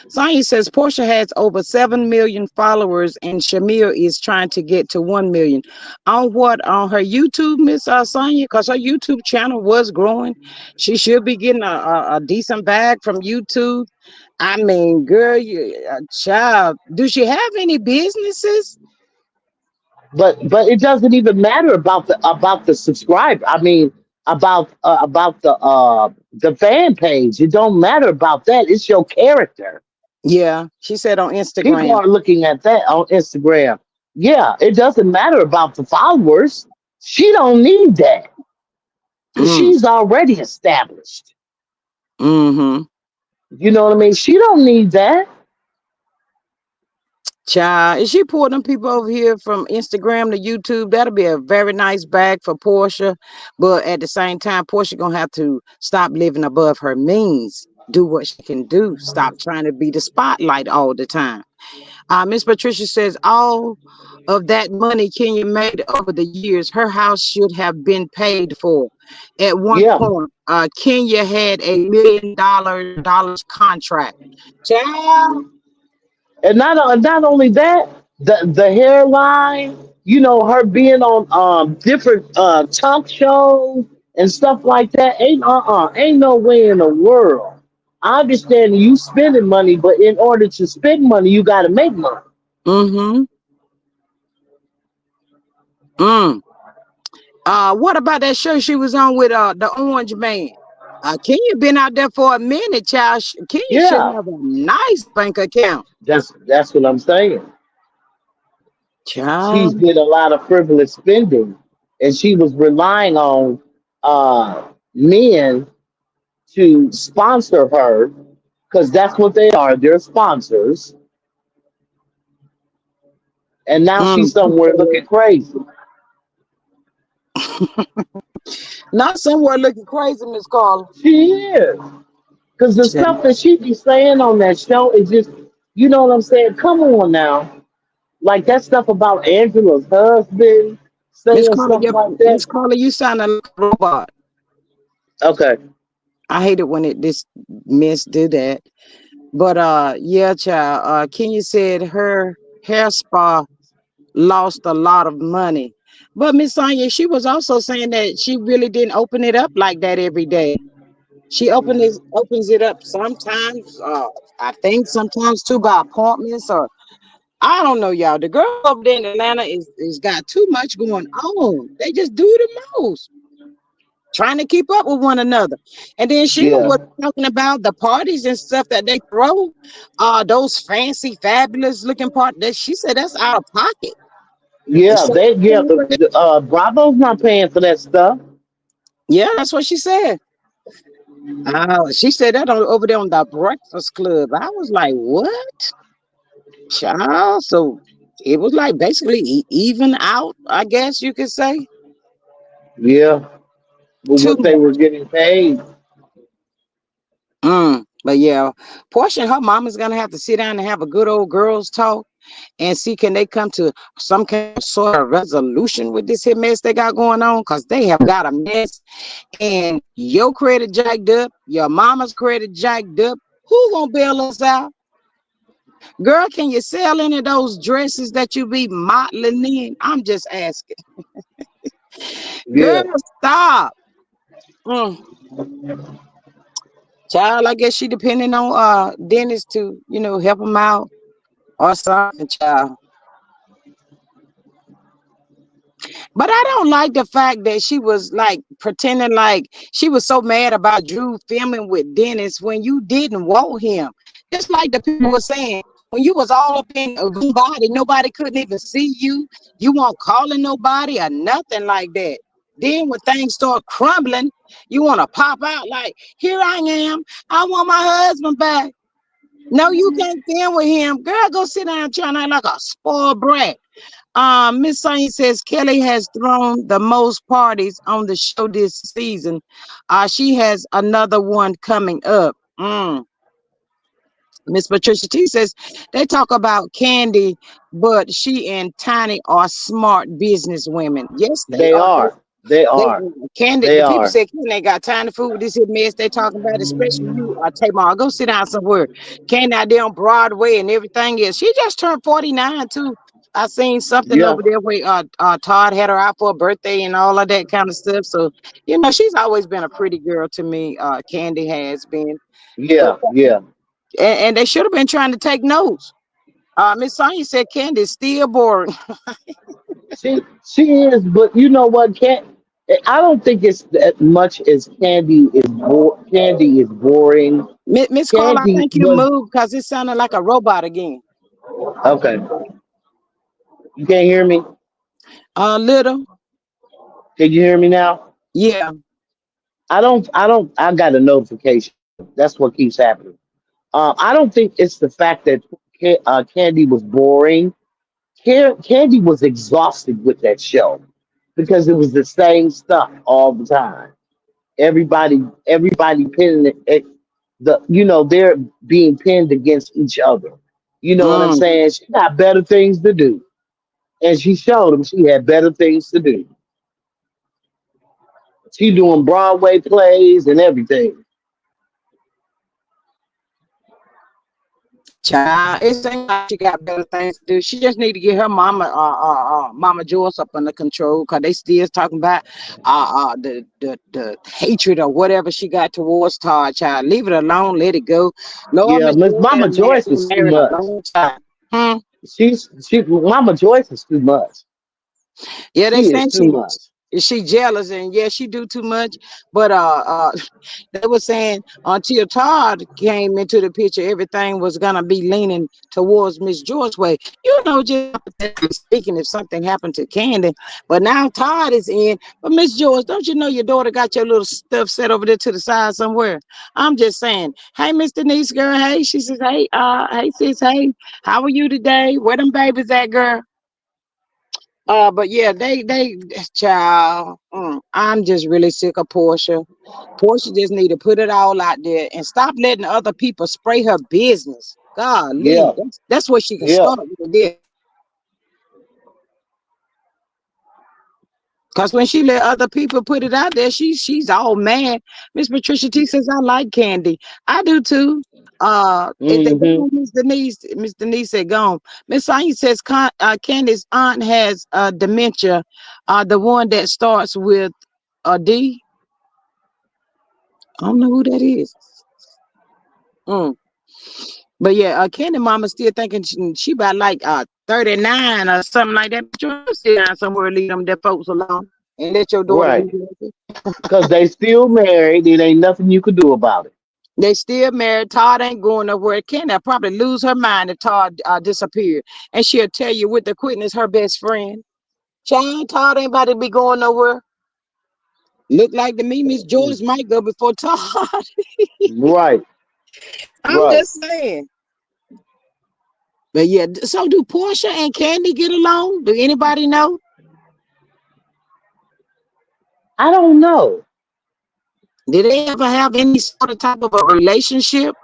Sonya says Portia has over 7 million followers and Shamir is trying to get to 1 million. On what? On her YouTube, Miss Sonya? Because her YouTube channel was growing. She should be getting a decent bag from YouTube. I mean, girl, child, do she have any businesses? But it doesn't even matter about the subscriber. I mean, about the fan page. It don't matter about that. It's your character. Yeah, she said on People Instagram. are looking at that on Instagram. Yeah, it doesn't matter about the followers. She don't need that because Mm, she's already established. mm-hmm. You know what I mean? She don't need that. Child, if she pull them people over here from Instagram to YouTube, that'll be a very nice bag for Portia. But at the same time, Portia gonna have to stop living above her means. Do what she can do. Stop trying to be the spotlight all the time. Miss Patricia says all of that money Kenya made over the years, her house should have been paid for. At one Yeah, point, Kenya had $1 million contract. Child. and not only that, the hairline. Her being on different talk shows and stuff like that. Ain't no way in the world. I understand you spending money, but in order to spend money, you got to make money. Mm-hmm. Mm. What about that show she was on with the Orange Man? Kenya been out there for a minute, child. Kenya should Yeah, have a nice bank account. that's what I'm saying. She's Child. did a lot of frivolous spending, and she was relying on men to sponsor her because that's what they are. They're sponsors, and now she's Mm. somewhere looking crazy. Not somewhere looking crazy, Miss Carla. She is because the stuff Child. that she be saying on that show is just, you know what I'm saying? Come on now, like that stuff about Angela's husband saying stuff like that. Miss Carla, you sounding like a robot. Okay, I hate it when this miss do that. But yeah, child. Kenya said her hair spa lost a lot of money. But Miss Sonia, she was also saying that she really didn't open it up like that every day. She opens it up sometimes. I think sometimes too by appointments or I don't know, y'all. The girls over there in Atlanta is got too much going on. They just do the most, trying to keep up with one another. And then Sheila yeah, was talking about the parties and stuff that they throw. Those fancy, fabulous looking parties. That she said that's out of pocket. And yeah, so, Bravo's not paying for that stuff. yeah, that's what she said. She said that over there on the Breakfast Club. I was like, what? Child. So it was like basically even out, I guess you could say. Yeah, but Too what they much. were getting paid. Mm. But yeah, Portia and her mama's gonna have to sit down and have a good old girls talk and see can they come to some kind of sort of resolution with this here mess they got going on, because they have got a mess and your credit jacked up, your mama's credit jacked up. Who gonna bail us out? Girl, can you sell any of those dresses that you be modeling in? I'm just asking. Girl, Yeah, stop. Mm. Child, I guess she depending on Dennis to, help him out or something, child. But I don't like the fact that she was like pretending like she was so mad about Drew filming with Dennis when you didn't want him. Just like the people were saying, when you was all up in a body, nobody couldn't even see you. You weren't calling nobody or nothing like that. Then when things start crumbling, you want to pop out like, here I am. I want my husband back. No, you can't film with him. Girl, go sit down trying to act like a spoiled brat. Miss Sonya says Kelly has thrown the most parties on the show this season. She has another one coming up. Miss Patricia T says they talk about Candy, but she and Tiny are smart business women. Yes, they they are. are. They They are. Candy, They the people are. say Candy ain't got time to fool with this here mess they talking about, especially you, Tamar. Go sit down somewhere. Candy out there on Broadway and everything else. She just turned 49 too. I seen something Yeah. over there where Todd had her out for a birthday and all of that kind of stuff. So, she's always been a pretty girl to me. Candy has been. But Yeah. Yeah. and they should have been trying to take notes. Miss Sonya said Candy is still boring. She is, but you know what? I don't think it's that much as Candy is boring. Miss Carla, I Candy think you was moved because it sounded like a robot again. okay. You can't hear me? A little. Can you hear me now? Yeah. I got a notification. That's what keeps happening. I don't think it's the fact that Candy was boring. Candy was exhausted with that show because it was the same stuff all the time. Everybody pinning they're being pinned against each other. You know what I'm Mm. saying? She got better things to do, and she showed them she had better things to do. She doing Broadway plays and everything. Child, it seems like she got better things to do. She just need to get her Mama Joyce up under control, because they still talking about the hatred or whatever she got towards Todd. Child, leave it alone, let it go. Lord, Yeah, Miss Miss Joyce Mama Joyce been is too married a much. long time. Hmm. She Mama Joyce is too much. Yeah, they She is saying too much. she jealous, and yeah, she do too much. But they were saying until Todd came into the picture, everything was gonna be leaning towards Miss George's way. Just hypothetically speaking, if something happened to Candy, but now Todd is in. But Miss George, don't you know your daughter got your little stuff set over there to the side somewhere? I'm just saying, hey, Miss Denise, girl, hey. She says, hey, sis, hey, how are you today? Where them babies at, girl? But yeah, they child. I'm just really sick of Portia. Portia just need to put it all out there and stop letting other people spray her business. Golly, Yeah, that's where she can yeah. start with this. Cause when she let other people put it out there, she's all mad. Miss Patricia T says I like Candy. I do too. If they Hmm. go, Miss Denise said gone. Miss Sonya says Candy's aunt has dementia. The one that starts with a D. I don't know who that is. Mm. But yeah, Candy Mama still thinking she about like 39 or something like that. But you sit down somewhere, leave them that folks alone, and let your daughter be Right. happy. Because they still married. It ain't nothing you could do about it. They still married. Todd ain't going nowhere. Candy probably lose her mind if Todd disappeared. And she'll tell you with the quitting is her best friend. Child, Todd ain't about to be going nowhere. Look like to me, Miss George might go before Todd. Right. I'm Right. just saying. But yeah, so do Portia and Candy get along? Do anybody know? I don't know. Did they ever have any sort of type of a relationship?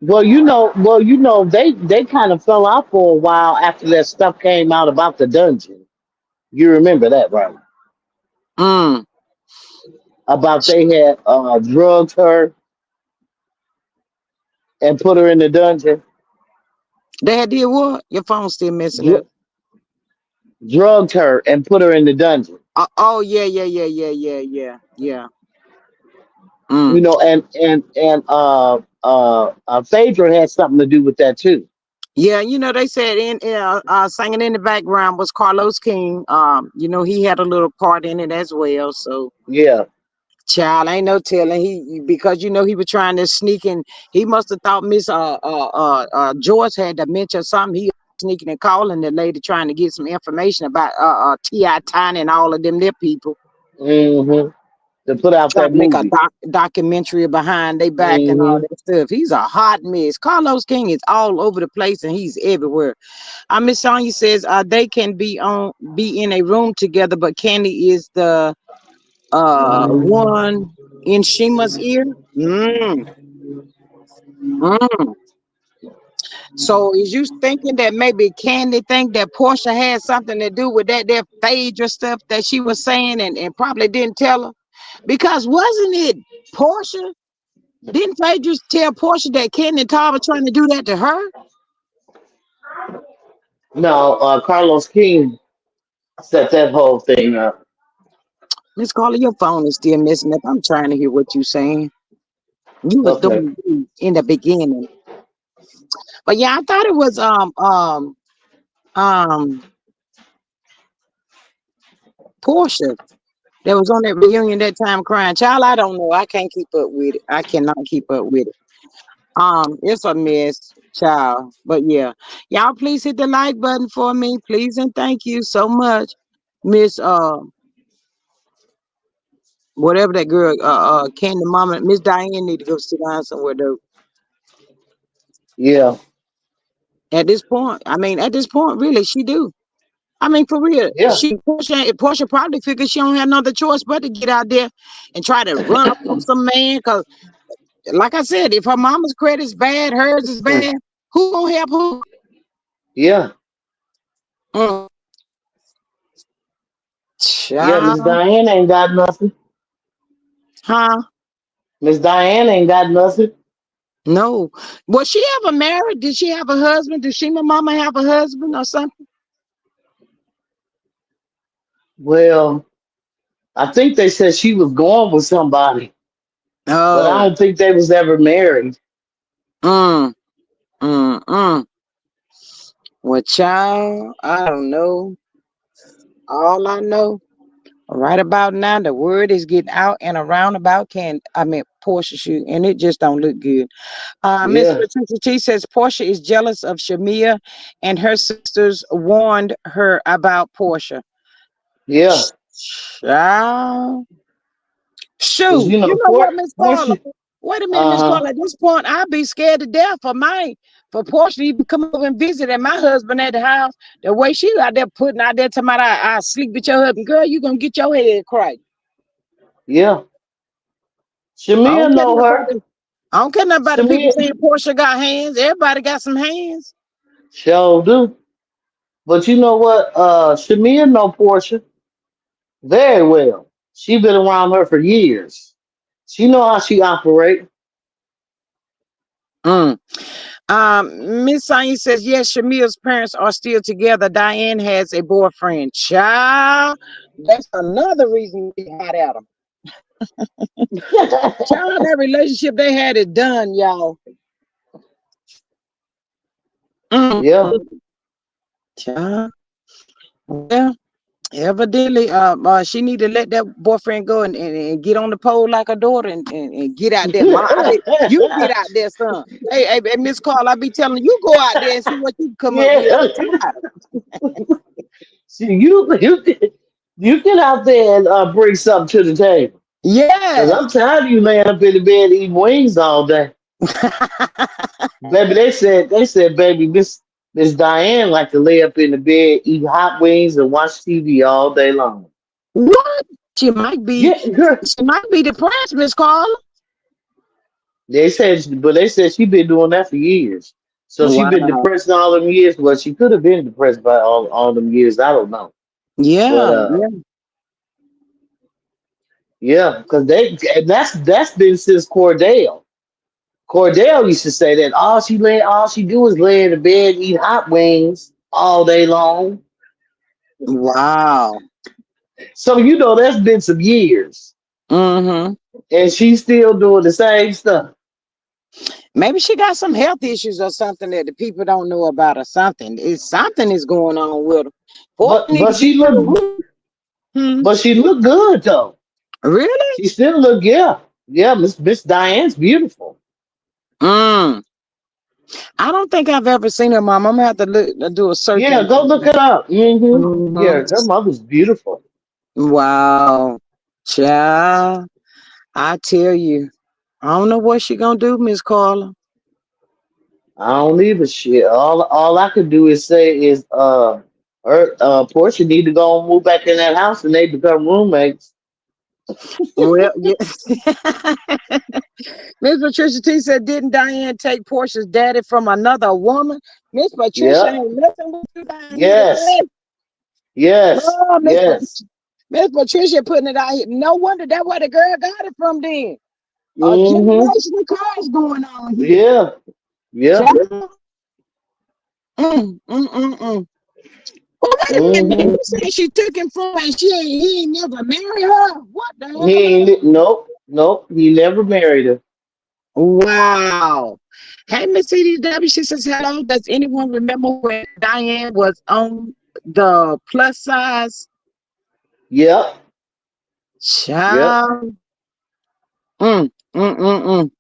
they kind of fell out for a while after that stuff came out about the dungeon. You remember that, right? Mm. About they had drugged her and put her in the dungeon. Dad did what? Your phone's still messing up. Dr- Drugged her and put her in the dungeon. Oh yeah, yeah, yeah, yeah, yeah, yeah, yeah. You Mm. know, and Phaedra had something to do with that too. Yeah, they said singing in the background was Carlos King. He had a little part in it as well. So, Yeah. child, ain't no telling because he was trying to sneak in. He must have thought Miss Joyce had dementia or something. He was sneaking and calling the lady trying to get some information about T.I. Tiny and all of them their people. Hmm. To put out Trying that to make a movie. documentary behind their back and all Hmm. that stuff. He's a hot mess. Carlos King is all over the place and he's everywhere. Miss Sonya says they can be in a room together, but Candy is the one in Shima's ear. Mm, mm. So is you thinking that maybe Candy think that Porsha had something to do with that Phaedra stuff that she was saying and probably didn't tell her? Because wasn't it Porsha? Didn't Phaedra tell Porsha that Candy and Todd were trying to do that to her? No, Carlos King set that whole thing up. Miss Carla, your phone is still messing up. I'm trying to hear what you saying. You was Okay. doing good in the beginning. But yeah, I thought it was um Porsha that was on that reunion that time crying. Child, I don't know. I can't keep up with it. I cannot keep up with it. It's a mess, child. But yeah. Y'all please hit the like button for me, please, and thank you so much. Miss whatever that girl Candy Mama, Miss Diane need to go sit down somewhere though. Yeah. At this point, at this point, really, she do. For real, Yeah. Portia probably figures she don't have another choice but to get out there and try to run up on some man. Cause, like I said, if her mama's credit's bad, hers is bad. Who gonna help who? Yeah. Mm, Yeah. Miss child, Diane ain't got nothing. huh? Miss Diane ain't got nothing. No. Was she ever married? Did she have a husband? Did she, my mama, have a husband or something? Well, I think they said she was going with somebody, but I Oh, don't think they was ever married. mm, mm. Well, child, I don't know. All I know. Right about now, the word is getting out and around about Portia shoot, and it just don't look good. Miss Yeah. Patricia T says Portia is jealous of Shamia, and her sisters warned her about Portia. Yeah. Child. Because, Shoot, you know what, Miss Carla? Portia. Wait a minute, Miss Uh huh. Carla. At this point, I'd be scared to death for Portia to even come over and visit and my husband at the house. The way she out there putting out there talking about I sleep with your husband, girl, you gonna get your head cracked. Yeah. I Shamia don't care know nothing about her. the I don't care nothing about the people Shamia saying Portia got hands. Everybody got some hands. sure do. But you know what? Shamia know Portia very well. She been around her for years. She know how she operate. Mm. Miss Sain says, yes, Shamia's parents are still together. Diane has a boyfriend. Child, that's another reason to be hot at them. Child, that relationship they had is done, y'all. Mm. Yeah. Child. Well, evidently, she need to let that boyfriend go and get on the pole like a daughter and get out there. You get out there, son. Hey, Miss Carl, I be telling you, go out there and see what you come up with. Yeah. I'm tired. See, you get out there and bring something to the table. Cause Yes. I'm tired of you laying up in the bed eating wings all day. Baby, they said, baby, Miss Diane like to lay up in the bed, eat hot wings, and watch TV all day long. What? She might be Yeah, girl. she might be depressed, Miss Carla. They said she been doing that for years. So she been Wow. depressed all them years. Well, she could have been depressed by all them years. I don't know. But Yeah, yeah. yeah, because and that's been since Cordell. Cordell used to say that all she do is lay in the bed, eat hot wings all day long. Wow. So that's been some years, Mm-hmm. and she's still doing the same stuff. Maybe she got some health issues or something that the people don't know about or something. It's something is going on with her. Boy, But need to but get she to the look root. Hmm. but she look good though. Really? She still look, yeah. Miss Diane's beautiful. Mm. I don't think I've ever seen her mom. I'm gonna have to do a search Yeah, on go look it up. hmm. Yeah, her mother's beautiful. Wow. Child, I tell you, I don't know what she gonna do, Miss Carla. I don't leave a shit. All I could do is say is Porsche need to go and move back in that house and they become roommates. Well, yeah. Miss Patricia T said, didn't Diane take Portia's daddy from another woman? Miss Patricia Yep. ain't nothing with you down here Yes. today. Yes. Oh, Yes. Miss Patricia putting it out here. No wonder that where the girl got it from then. A Mm-hmm. generational curse going on here. Yeah. Yeah. Child. Mm. Well, wait a minute. You Mm-hmm. said she took him from and he ain't never married her? What the hell? He ain't nope. Nope. He never married her. Wow. Hey, Miss CDW, she says, hello. Does anyone remember when Diane was on the plus size? Yep. Yep. Child. Mm.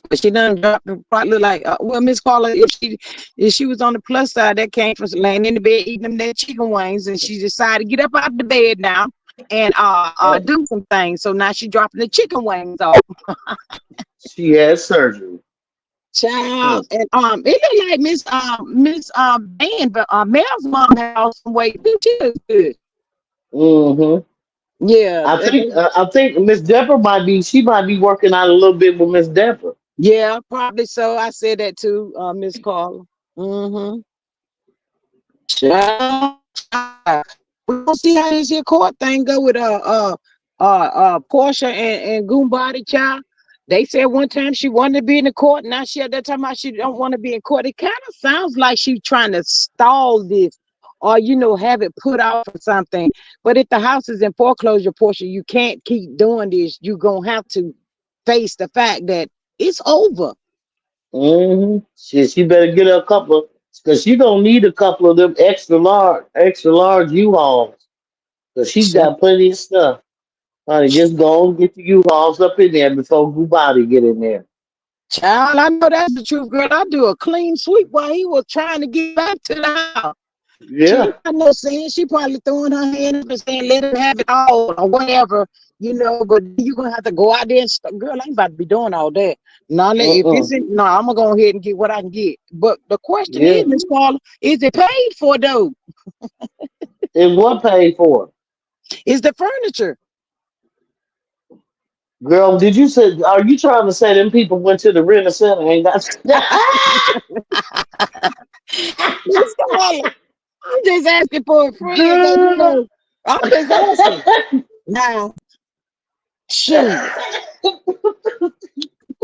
But she done dropped probably look like well, Miss Carla, if she was on the plus side, that came from laying in the bed eating them that chicken wings, and she decided to get up out of the bed now and Yep. do some things. So now she dropping the chicken wings off. She had surgery. Child, Huh. and it looked like Miss Van, but Mel's mom had lost some weight too. She looks good. Mm-hmm. Yeah, I think Miss Deborah might be working out a little bit with Miss Deborah. yeah, probably so. I said that too, Miss Carla. Mm-hmm. Child, we're gonna see how this here court thing go with Porsha and Guobadia child. They said one time she wanted to be in the court. Now she at that time out she don't want to be in court. It kind of sounds like she's trying to stall this or have it put off or something. But if the house is in foreclosure, Porsha, you can't keep doing this. You're gonna have to face the fact that it's over. She better get her a couple because she gonna need a couple of them extra large U-Hauls because she got plenty of stuff. Honey, just go and get the U-Hauls up in there before Guobadia get in there. Child, I know that's the truth, girl. I do a clean sweep while he was trying to get back to the house. She ain't Yeah. got no sense. She probably throwing her hand up and saying, let him have it all or whatever, but you're going to have to go out there and girl, I ain't about to be doing all that. No, if Uh-uh. it's in, no, I'm going to go ahead and get what I can get. But the question is, Yeah. Miss Carla, is it paid for though? And what paid for? Is the furniture? Girl, are you trying to say them people went to the rent center and got Miss Carla, I'm just asking for a friend that, girl? I'm just asking. Now, shoot.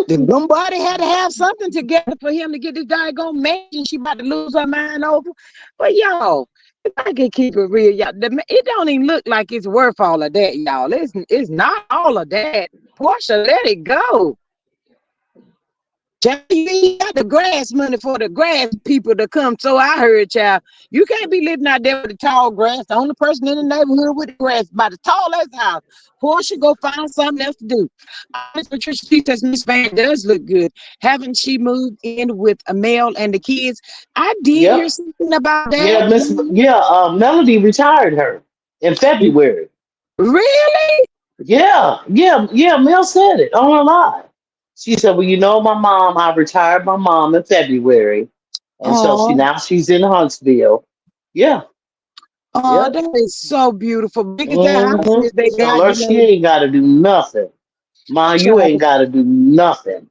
The somebody had to have something together for him to get this daggone mansion she about to lose her mind over. But y'all, if I can keep it real, y'all, it don't even look like it's worth all of that, y'all. It's not all of that. Portia, let it go. Child, you ain't got the grass money for the grass people to come. So I heard, child, you can't be living out there with the tall grass. The only person in the neighborhood with the grass by the tallest house. Portia, go find something else to do. Miss Patricia, she says Miss Van does look good. Haven't she moved in with a male and the kids? I did hear Yep. something about that. Melody retired her in February. Really? Yeah. Mel said it on her live. She said, "Well, I retired my mom in February, and so Oh, she's in Huntsville." Yeah, oh, yeah. that is so beautiful. Big as that house is, they Tell got, her she ain't got to do nothing. Ma, you ain't child. got to do nothing.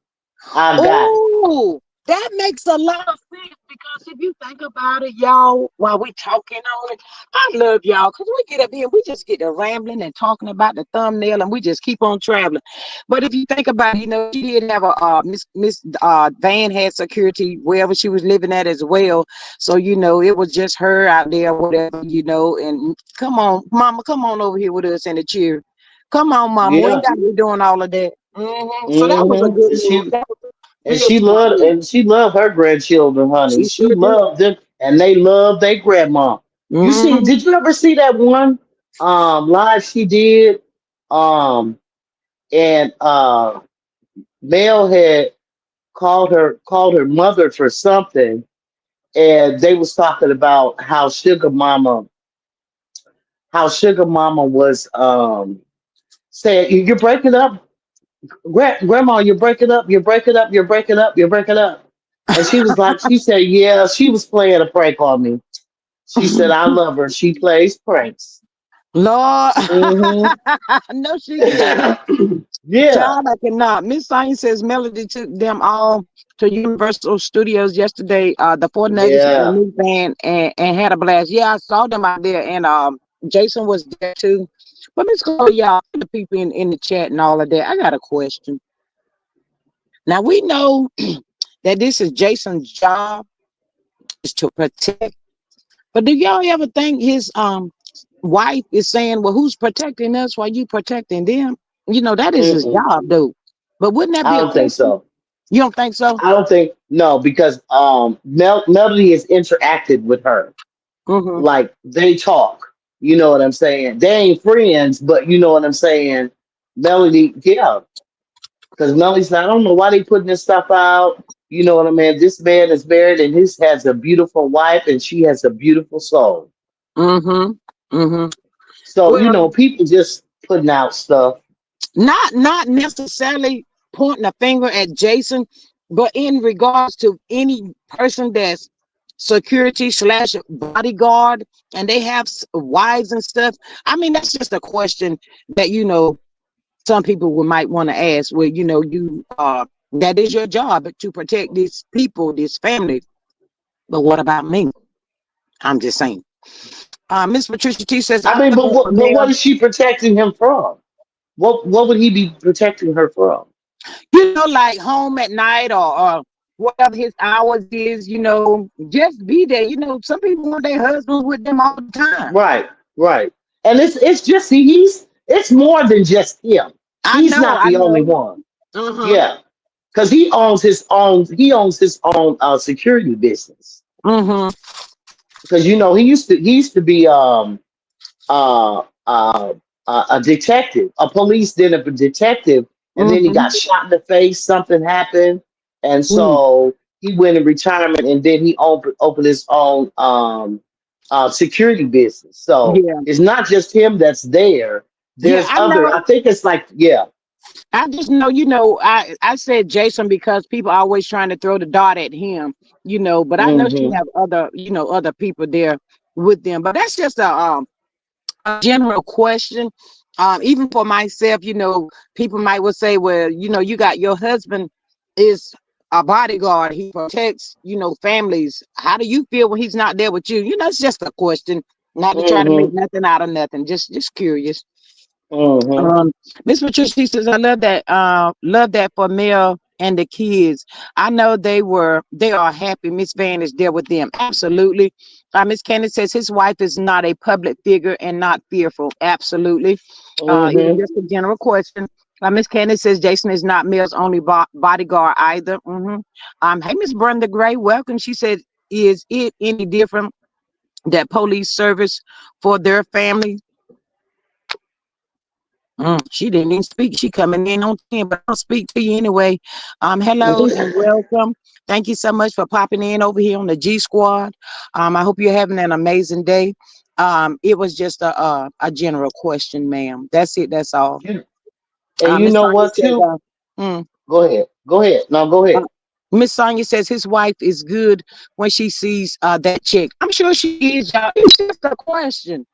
I got it. Oh, that makes a lot of sense because if you think about it, y'all, while we talking on it, I love y'all because we get up here, we just get to rambling and talking about the thumbnail, and we just keep on traveling. But if you think about it, she did have a Miss Van had security wherever she was living at as well. So it was just her out there, whatever. And come on, Mama, come on over here with us in the cheer. Come on, Mama, we ain't Yeah. got to be doing all of that. So that was a good And move. she That was a and real she smart loved move. and she loved her grandchildren, honey. She She sure did. loved them, and they loved their grandma. You see? Hmm. Did you ever see that one live she did? Um, and Mel had called her mother for something, and they was talking about how Sugar Mama was saying, "You're breaking up, Grandma, you're breaking up, you're breaking up, you're breaking up, you're breaking up." And she was like, she said, "Yeah, she was playing a prank on me." She said, "I love her. She plays pranks." Lord, Hmm. no, she didn't. Yeah, Child, I cannot. Miss Science says Melody took them all to Universal Studios yesterday. The 49ers and the yeah. new band and had a blast. Yeah, I saw them out there, and Jason was there too. But Miss Chloe, y'all, the people in the chat and all of that. I got a question. Now we know that this is Jason's job is to protect. But do y'all ever think his wife is saying, "Well, who's protecting us while you protecting them?" That is his Mm-mm. job, though. But wouldn't that I be a don't think question? so. You don't think so? I don't think no, because Melody has interacted with her. Mm-hmm. Like they talk. You know what I'm saying? They ain't friends, but you know what I'm saying? Melody, yeah. Because Melly's like, I don't know why they putting this stuff out. You know what I mean? This man is married and his has a beautiful wife and she has a beautiful soul. Mm-hmm. Mm-hmm. So, Well, people just putting out stuff. not necessarily pointing a finger at Jason, but in regards to any person that's security slash bodyguard and they have wives and stuff. I mean, that's just a question that some people might want to ask. Well, you that is your job to protect these people, this family. But what about me? I'm just saying. Miss Patricia T says, I I mean, love but that for but Mel. what is she protecting him from? What would he be protecting her from? Like home at night or whatever his hours is, just be there. Some people want their husbands with them all the time. Right, right. And it's just it's more than just him. I He's know, not I the only know. one. Uh-huh. Yeah. Because he owns his own security business. Mm-hmm. Because he used to be uh, uh, a detective, a police then a detective, and then he got Mm-hmm. shot in the face. Something happened, and Mm. so he went in retirement, and then he opened his own security business. So Yeah. it's not just him that's there. Yeah, There's I other. know. I think it's like yeah. I just know, I said Jason because people are always trying to throw the dart at him, but I know she Hmm. have other people there with them. But that's just a general question. Even for myself, people might would say, well, you got your husband is a bodyguard. He protects, families. How do you feel when he's not there with you? It's just a question, not to try to make Hmm. nothing out of nothing. Just curious. Hmm. Um, Miss Patricia she says, I love that for Mel and the kids. I know they are happy. Miss Van is there with them. Absolutely. Miss Candace says his wife is not a public figure and not fearful. Absolutely. It was Hmm. just a general question. Miss Candace says Jason is not Mel's only bodyguard either. Hey, Miss Brenda Gray, welcome. She said, is it any different that police service for their family? She didn't even speak. She coming in on 10, but I'll speak to you anyway. Hello and welcome. Thank you so much for popping in over here on the G Squad. I hope you're having an amazing day. It was just a general question, ma'am. That's it. That's all. And you Miss know Sonia what says, too? mm, Go ahead. Go ahead. No, go uh, ahead. Miss Sonia says his wife is good when she sees that chick. I'm sure she is, y'all. It's just a question.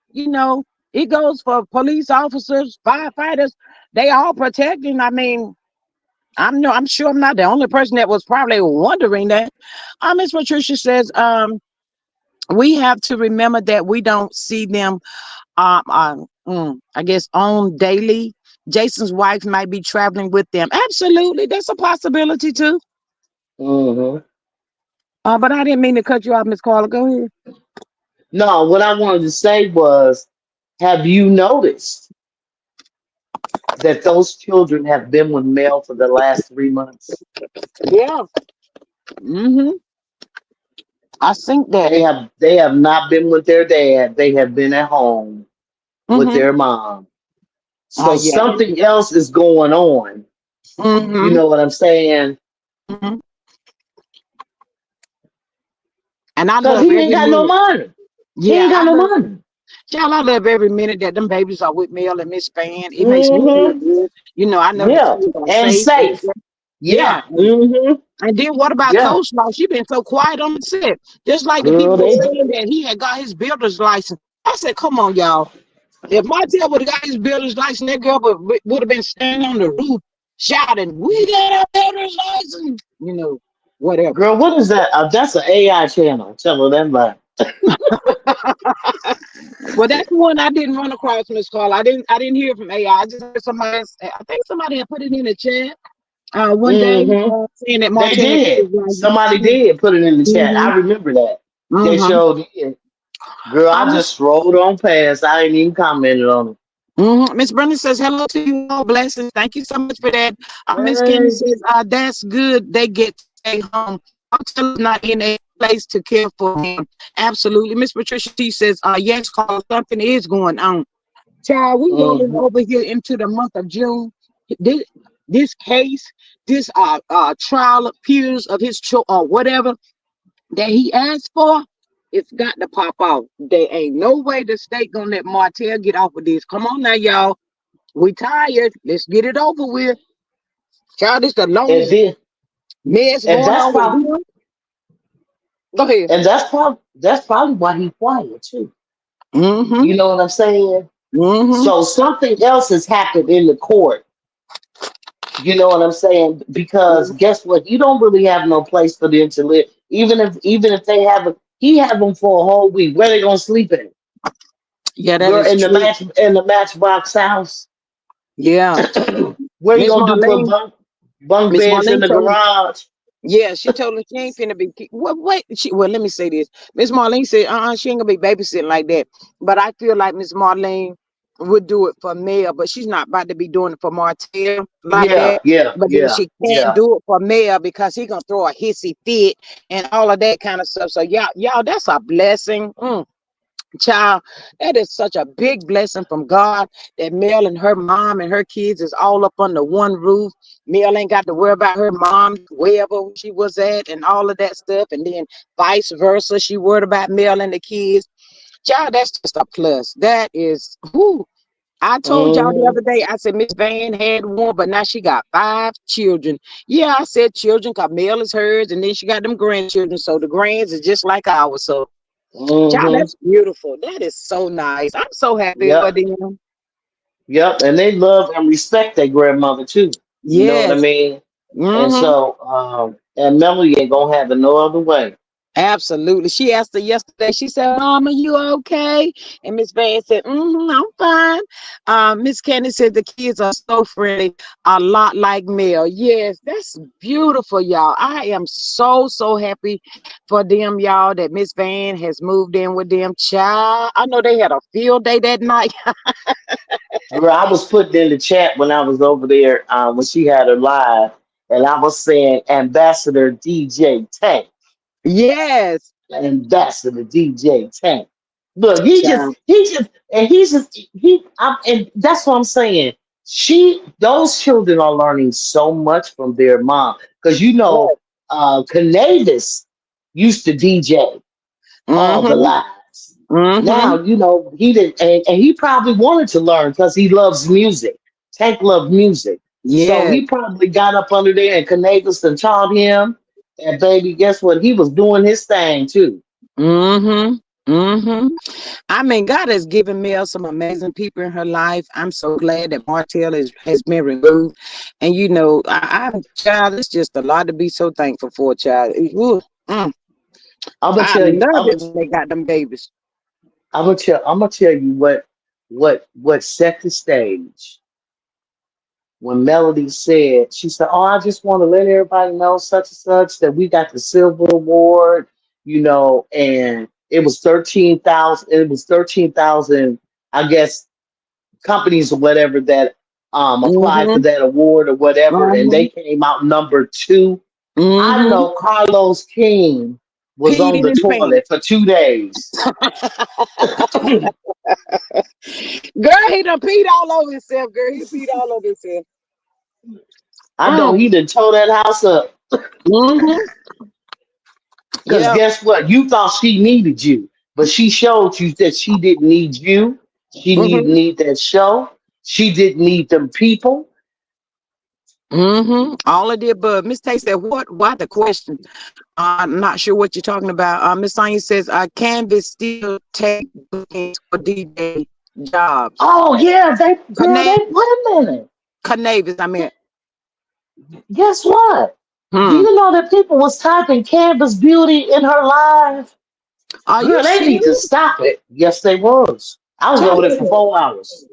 It goes for police officers, firefighters. They all protecting. I mean, I'm sure I'm not the only person that was probably wondering that. Miss Patricia says, we have to remember that we don't see them I guess on daily. Jason's wife might be traveling with them. Absolutely, that's a possibility too. Hmm. But I didn't mean to cut you off, Miss Carla. Go ahead. No, what I wanted to say was, have you noticed that those children have been with Mel for the last 3 months? Yeah. Mm-hmm. I think that. They have not been with their dad. They have been at home with Mm-hmm. their mom. So Yeah. something else is going on. You Mm-hmm. know what I'm saying? Mm-hmm. And I Cause love he ain't every got no minute. money. He Yeah, ain't I got no love. money. Child, I love every minute that them babies are with Mel and Miss Fan. It makes me feel Hmm. good. I know the Yeah. kids are And safe. safe. Yeah. Yeah. Hmm. And then what about Yeah. Coleslaw? She been so quiet on the set. Just like the Girl, people were they saying that he had got his builder's license. I said, come on, y'all. If Martell would have got his builder's license, that girl would have been standing on the roof shouting, "We got our builder's license!" Whatever. girl, what is that? That's an AI channel. Tell her that like. Well, that's the one I didn't run across, Miss Carl. I didn't hear from AI. I just heard somebody. I think somebody had put it in the chat one day Hmm. saying that They Martell had got his did. license. Somebody did put it in the chat. Mm-hmm. I remember that. They Mm-hmm. showed it. Girl, I Miss just scrolled on past. I ain't even commented on it. Miss Brenda says hello to you all. Blessings. Thank you so much for that. Miss Kenny Hey. says that's good. They get to stay home. Martell is not in a place to care for him. Absolutely. Miss Patricia T says yes, Carl. Something is going on. Child, we rolling Hmm. over here into the month of June. This, this case, this trial appears of his or whatever that he asked for, it's got to pop off. There ain't no way the state gonna let Martell get off with this. Come on now, y'all. We tired. Let's get it over with. Child, this the And longest then, mess and going that's on with probably, him. Go ahead. that's probably why he quiet too. Mm-hmm. You know what I'm saying? Mm-hmm. So something else has happened in the court. You know what I'm saying? Because guess what? You don't really have no place for them to live. Even if they have he had them for a whole week. Where they gonna sleep in? Yeah, that Girl, is true. in the Matchbox house. Yeah. Where you Miss gonna do put Marlene, bunk Miss beds in Marlene the told me. garage? Yeah, she told her she ain't finna be. Wait, well, let me say this. Miss Marlene said, she ain't gonna be babysitting like that. But I feel like Miss Marlene would do it for Mel, but she's not about to be doing it for Martell like Yeah, that. yeah, But then yeah, she can't yeah. do it for Mel because he gonna throw a hissy fit and all of that kind of stuff. So y'all, that's a blessing. Child, that is such a big blessing from God that Mel and her mom and her kids is all up under one roof. Mel ain't got to worry about her mom wherever she was at and all of that stuff. And then vice versa, she worried about Mel and the kids. Child, that's just a plus. That is who I told y'all the Hmm. other day. I said Miss Van had one, but now she got 5 children. Yeah, I said children because Mel is hers, and then she got them grandchildren. So the grands is just like ours. So child, Hmm. that's beautiful. That is so nice. I'm so happy for Yep, them. yep. And they love and respect their grandmother too. You know what I Yes. mean? And Mm-hmm. so, and Melody ain't gonna have it no other way. Absolutely. She asked her yesterday. She said, "Mom, are you okay?" And Miss Van said, I'm fine." Miss Candy said the kids are so friendly, a lot like Mel. Yes, that's beautiful, y'all. I am so happy for them, y'all, that Miss Van has moved in with them. Child, I know they had a field day that night. Girl, I was putting in the chat when I was over there when she had her live, and I was saying Ambassador DJ Tank, Yes. Ambassador DJ Tank. Look, Child. and that's what I'm saying. Those children are learning so much from their mom because Yes. Canavis used to DJ all the Mm-hmm. lives. Mm-hmm. Now, he didn't, and he probably wanted to learn because he loves music. Tank loved music. So Yes. he probably got up under there and Canavis and taught him. And baby, guess what? He was doing his thing too. Mm-hmm. Mm-hmm. I mean, God has given Mel some amazing people in her life. I'm so glad that Martell has been removed. And I'm child, it's just a lot to be so thankful for, child. Ooh, mm, I'm gonna I tell you. love it when they got them babies. I'm gonna tell you what set the stage when Melody said, she said, "Oh, I just want to let everybody know such and such that we got the silver award, and it was 13,000. It was 13,000, I guess, companies or whatever that applied for Mm-hmm. that award or whatever, and Mm-hmm. they came out number two. I Mm-hmm. know Carlos King was Peed on in the his toilet pants. for 2 days. Girl, he done peed all over himself, girl. He peed all over himself. I know Mm. he done tore that house up. Mm-hmm. Because Yeah. guess what? You thought she needed you, but she showed you that she didn't need you. She didn't Mm-hmm. need that show. She didn't need them people. Mm-hmm. All of the above. Miss Tay said, why the question? I'm not sure what you're talking about. Miss Sonia says, Canvas still take bookings for DJ jobs. Oh yeah, they girl, they Canavis, wait a minute. Canavis, I mean. Guess what? Do Hmm. you know that people was typing Canvas Beauty in her live? Are you Girl, they need to serious? stop it. Yes, they was. I was Child, over there for 4 hours.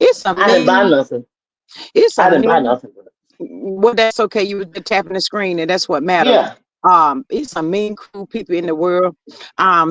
it's a I didn't buy mean, nothing. it's a I didn't buy mean. nothing. Well, that's okay. You were just tapping the screen, and that's what matters. Yeah. It's some mean, cruel people in the world.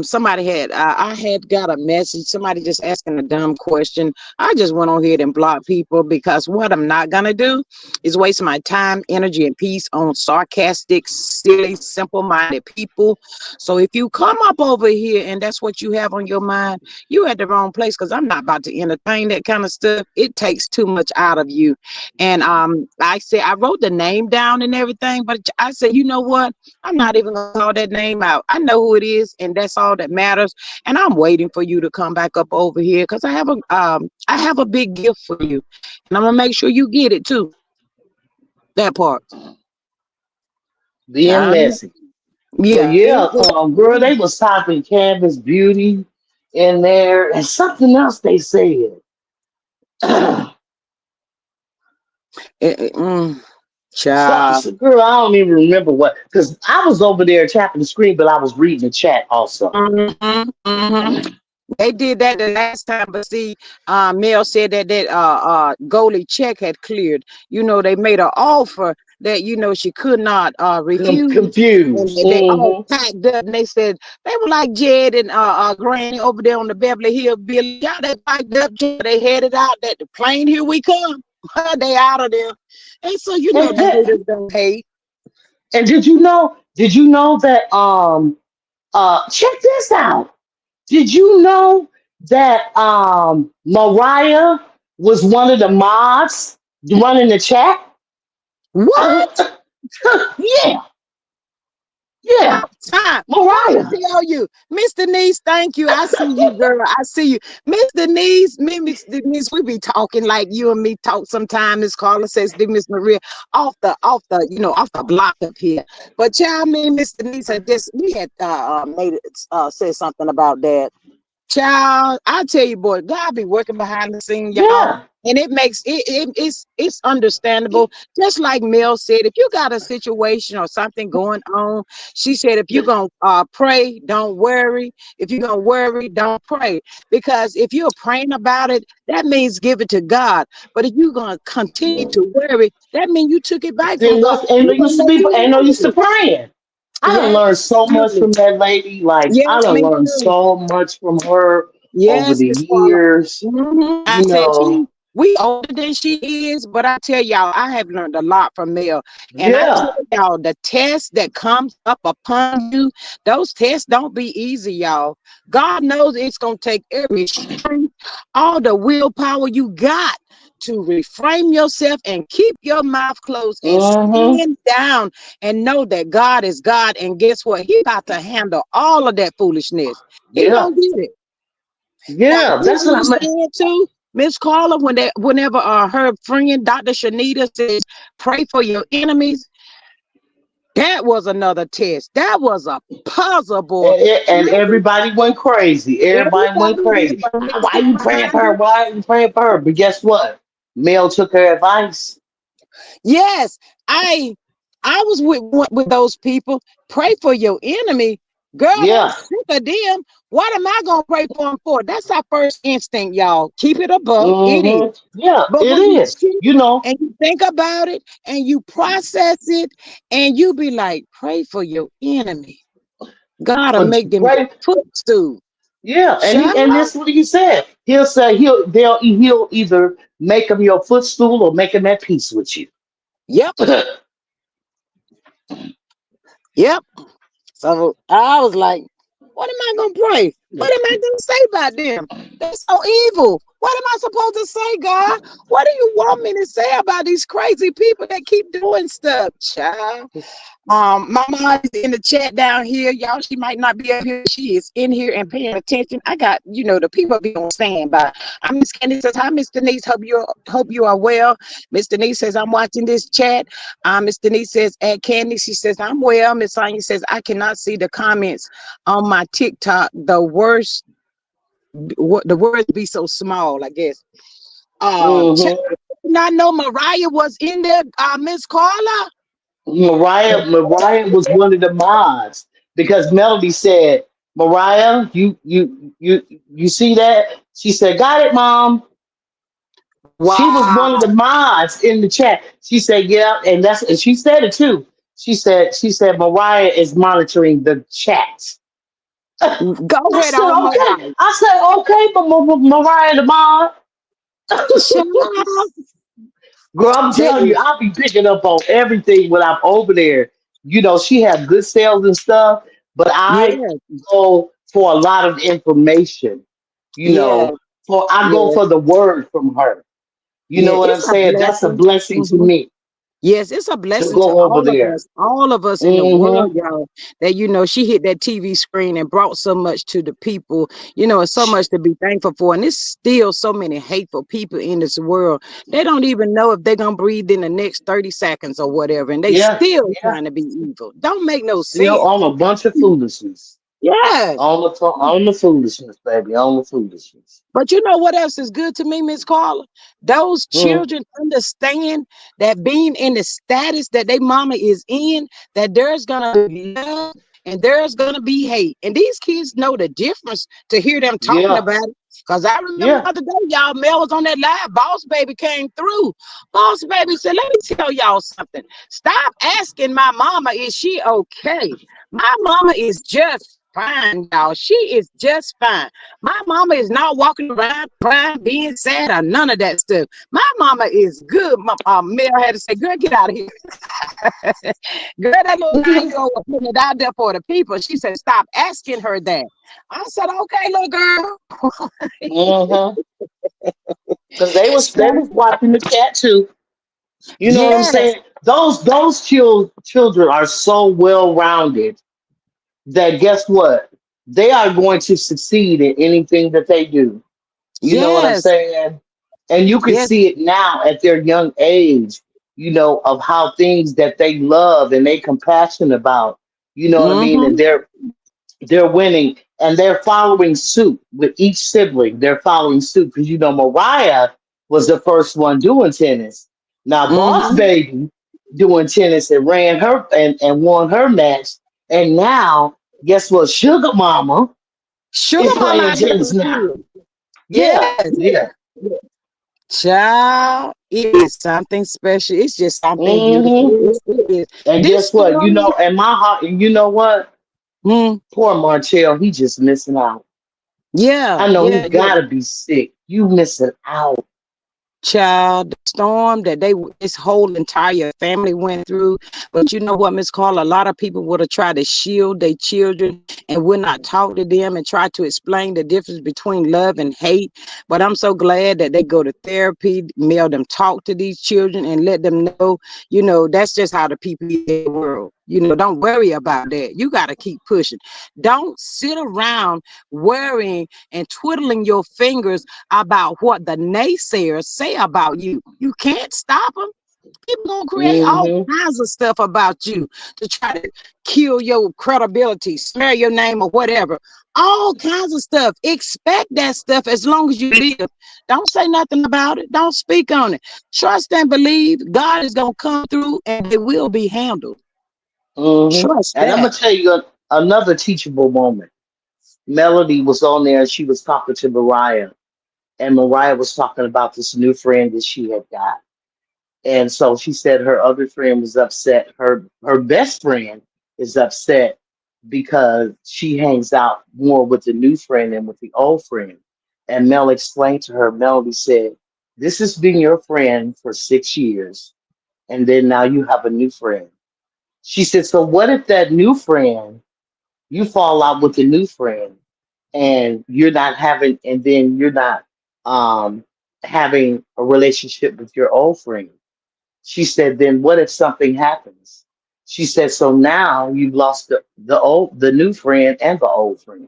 Somebody I had got a message. Somebody just asking a dumb question. I just went on ahead and blocked people because what I'm not gonna do is waste my time, energy, and peace on sarcastic, silly, simple-minded people. So if you come up over here and that's what you have on your mind, you at the wrong place because I'm not about to entertain that kind of stuff. It takes too much out of you. And I said I wrote the name down and everything, but I said, you know what? I'm not even gonna call that name out. I know who it is, and that's all that matters. And I'm waiting for you to come back up over here because I have a big gift for you, and I'm gonna make sure you get it too. That part, Being child. messy. But Yeah, yeah, girl, they was typing Canvas Beauty in there and something else they said. mm, Something, child. girl, I don't even remember what, because I was over there tapping the screen, but I was reading the chat also. Mm-hmm, mm-hmm. They did that the last time, but see, Mel said that goalie check had cleared. They made an offer that she could not refuse, and Confused. they all Hmm. packed up. And they said they were like Jed and Granny over there on the Beverly Hill Billy. Yeah, they packed up. They headed out. That the plane, here we come. They out of there, and so And the did, haters don't hate. and did you know? Did you know that? Check this out. Did you know that Mariah was one of the mods running the chat? What? Yeah, yeah, Time. Let Mariah. me tell you, Miss Denise, thank you. I see you, girl. I see you. Miss Denise, me, Miss Denise, we be talking like you and me talk sometimes. Miss Carla says, Miss Maria, off the block up here. But yeah, me and Miss Denise had just, we had made it, said something about that. Child, I tell you, boy, God be working behind the scene, y'all. Yeah. And it makes it's understandable. Just like Mel said, if you got a situation or something going on, she said, if you're gonna pray, don't worry. If you're gonna worry, don't pray. Because if you're praying about it, that means give it to God. But if you're gonna continue to worry, that means you took it back from Then God. what? Ain't no You're used gonna to make be. you Ain't no used to worry. praying. I done Yes, learned so much absolutely. from that lady. Like I Yes, done me learned too. so much from her over Yes, the Miss Paula. years. I You said know. we older than she is, but I tell y'all, I have learned a lot from Mel. And I tell Yeah. y'all, the test that comes up upon you, those tests don't be easy, y'all. God knows it's gonna take every strength, all the willpower you got to reframe yourself and keep your mouth closed and Mm-hmm. stand down and know that God is God. And guess what? He got to handle all of that foolishness. He Yeah. gonna get it. Now, Yeah. you That's what I meant. understand too, Miss Carla, whenever her friend Dr. Shanita says, pray for your enemies. That was another test. That was a puzzle, boy. And everybody went crazy. Everybody went Everybody did, crazy. but Ah, Miss why you praying for her? Guobadia, Why you praying for her? But guess what? Mel took her advice. yes, I I was with those people. Pray for your enemy. Girl, I'm Yeah. sick of them. What am I gonna pray for them for? That's our first instinct, y'all. Keep it above. It is. Yeah, But it when you is. sit You know, and you think about it and you process it and you be like, pray for your enemy. God will but make them your pray. footstool. Yeah, Child. and that's what he said. He'll say he'll either make him your footstool or make him at peace with you. Yep. Yep. So I was like, what am I gonna pray? What am I gonna say about them? They're so evil. What am I supposed to say, God? What do you want me to say about these crazy people that keep doing stuff, child? My mom is in the chat down here, y'all. She might not be up here. She is in here and paying attention. I got, the people be on standby. I'm Miss Candy says, hi, Miss Denise. Hope you are well. Miss Denise says, I'm watching this chat. Miss Denise says, at Candy, she says, I'm well. Miss Sonia says, I cannot see the comments on my TikTok. The words be so small, I guess. Child, hmm I did not know Mariah was in there, Miss Carla. Mariah was one of the mods because Melody said, Mariah, you see that? She said, got it, mom. She was one of the Wow. mods in the chat. She said, yeah, and she said it too. She said Mariah is monitoring the chat. Go I ahead said, on, okay. Mariah. I said, okay, but Mariah the mod. Child, Girl, I'm they telling you, I'll be picking up on everything when I'm over there. She had good sales and stuff, but I yeah, go for a lot of information. You yeah, know, I go yeah, for the word from her. You yeah. know what I'm It's a saying? That's a blessing. blessing to Mhm. me Yes, it's a to blessing to go over there. all of us in the world, hmm y'all. That she hit that TV screen and brought so much to the people. It's so much to be thankful for. And there's still so many hateful people in this world. They don't even know if they're gonna breathe in the next 30 seconds or whatever, and they Yeah, still yeah. trying to be evil. Don't make no Still sense. on a bunch of foolishness. Yes. On the foolishness, baby. On the foolishness. But you know what else is good to me, Miss Carla? Those Mm, children understand that being in the status that their mama is in, that there's gonna be love and there's gonna be hate. And these kids know the difference to hear them talking yeah, about it. Because I remember the yeah. other day, y'all, Mel was on that live. Boss Baby came through. Boss Baby said, let me tell y'all something. Stop asking my mama, is she okay? My mama is just fine, y'all. She is just fine. My mama is not walking around crying, being sad, or none of that stuff. My mama is good. Mel had to say, girl, get out of here. Girl, that little 9-year old was putting it out there for the people. She said, stop asking her that. I said, okay, little girl. hmm Because they was watching the cat too. You know what I'm Yes, saying? Those children are so well rounded that guess what? They are going to succeed in anything that they do. You know what I'm yes, saying? And you can yes. see it now at their young age, of how things that they love and they compassion about, you know what I mean? And Mm-hmm, they're winning and they're following suit with each sibling. They're following suit because Mariah was the first one doing tennis. Now Boss mm-hmm. Baby doing tennis and ran her and won her match. And now guess what? Sugar Mama is Sugar mama playing out here tennis for now. real. Yeah, Yes. yeah. Child, it is something special. It's just something beautiful. hmm It is. And This guess what? story, In my heart, and you know what? mm, Poor Martell, he just missing out. yeah, I know he yeah, yeah. gotta be sick. You missing out. Child, the storm that this whole entire family went through. But you know what, Miss Carla, a lot of people would have tried to shield their children and would not talk to them and try to explain the difference between love and hate. But I'm so glad that they go to therapy, mail them talk to these children and let them know, that's just how the people in the world. Don't worry about that. You got to keep pushing. Don't sit around worrying and twiddling your fingers about what the naysayers say about you. You can't stop them. People gonna create all Mm-hmm. kinds of stuff about you to try to kill your credibility, smear your name or whatever. All kinds of stuff. Expect that stuff as long as you live. Don't say nothing about it. Don't speak on it. Trust and believe God is gonna come through and they will be handled. Mm-hmm. Trust And I'm that. gonna tell you another teachable moment. Melody was on there and she was talking to Mariah, and Mariah was talking about this new friend that she had got. And so she said her other friend was upset. Her best friend is upset because she hangs out more with the new friend than with the old friend. And Mel explained to her, Melody said, "This has been your friend for 6 years, and then now you have a new friend." She said, "So what if that new friend, you fall out with the new friend and you're not having, and then you're not um having a relationship with your old friend?" She said, "Then what if something happens?" She said, "So now you've lost the new friend and the old friend."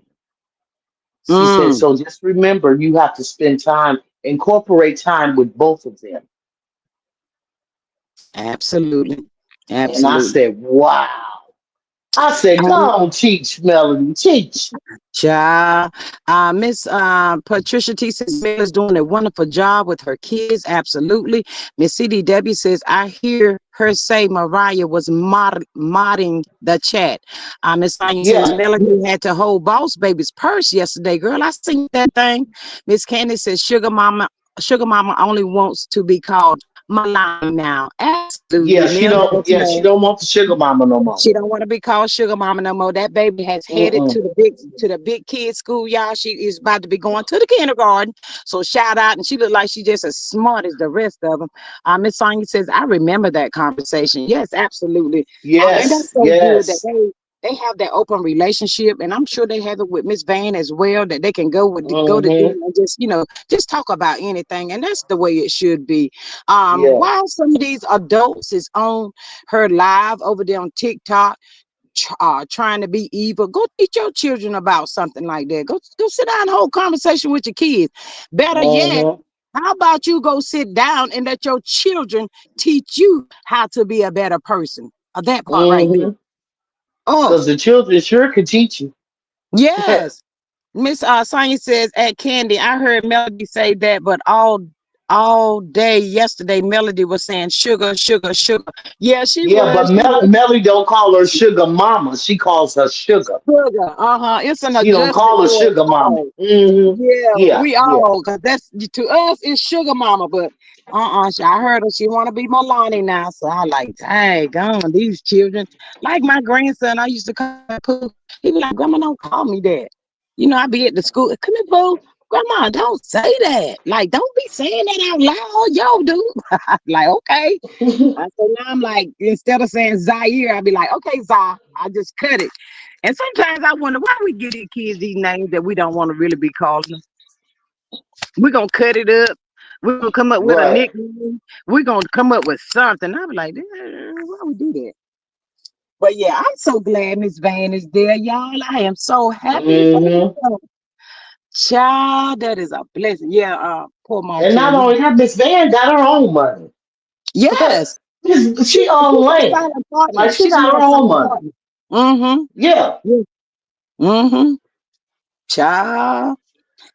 She said, Mm, "So just remember, you have to spend time, incorporate time with both of them." absolutely. And I Absolutely. said, "Wow." I said, "Go on, teach, Melody, teach." Child, Miss Patricia T says Mel is doing a wonderful job with her kids. Absolutely. Miss CDW says I hear her say Mariah was modding the chat. Miss Sonia says Yeah, Melody had to hold Boss Baby's purse yesterday. Girl, I seen that thing. Miss Candy says Sugar Mama only wants to be called Milani now. Absolutely, yeah, she Mel. don't. Yeah, she don't want the sugar mama no more. She don't want to be called sugar mama no more. That baby has headed Mm-mm. to the big kid school, y'all. She is about to be going to the kindergarten. So shout out, and she look like she just as smart as the rest of them. Miss Sonya says, I remember that conversation. Yes, absolutely. And Yes, that's so good that yes. they have that open relationship, and I'm sure they have it with Miss Van as well. That they can go to Mm-hmm. dinner and just just talk about anything, and that's the way it should be. Yeah. While some of these adults is on her live over there on TikTok, trying to be evil. Go teach your children about something like that. Go sit down and hold conversation with your kids. Better yet, Mm-hmm. how about you go sit down and let your children teach you how to be a better person? That part right there. Mm-hmm. Oh, Because the children sure can teach you. yes. Miss Sonya says at Candy, I heard Melody say that, but all day yesterday, Melody was saying sugar, sugar, sugar. Yeah, she Yeah, but was. She was. Melly don't call her sugar mama. She calls her sugar. Sugar. Uh-huh. It's an She don't adjustment call her for us sugar mama. all. Mm-hmm. Yeah, Yeah, we yeah. all, cause that's to us it's sugar mama, but I heard her she want to be Milani now, so I like, hey, gone these children. Like my grandson, I used to call him Pooh. He be like, Grandma, don't call me that. I be at the school. Come here, Pooh. Grandma, don't say that. Like, don't be saying that out loud, yo, dude. Like, okay. So now I'm like, instead of saying Zaire, I'll be like, okay, Zah. I just cut it. And sometimes I wonder why we give these kids these names that we don't want to really be calling them. We're gonna cut it up. We're gonna come up with a Right. nickname. We're gonna come up with something. I'm like, why we do that? But yeah, I'm so glad Miss Van is there, y'all. I am so happy for Mm-hmm. her. Child, that is a blessing. Yeah, poor And Martell. not only that, Miss Van got her own money. Yes, She own she's a land. silent Like partner. she She's got my her own silent money. partner. Mm-hmm. Yeah. Mm-hmm. Child.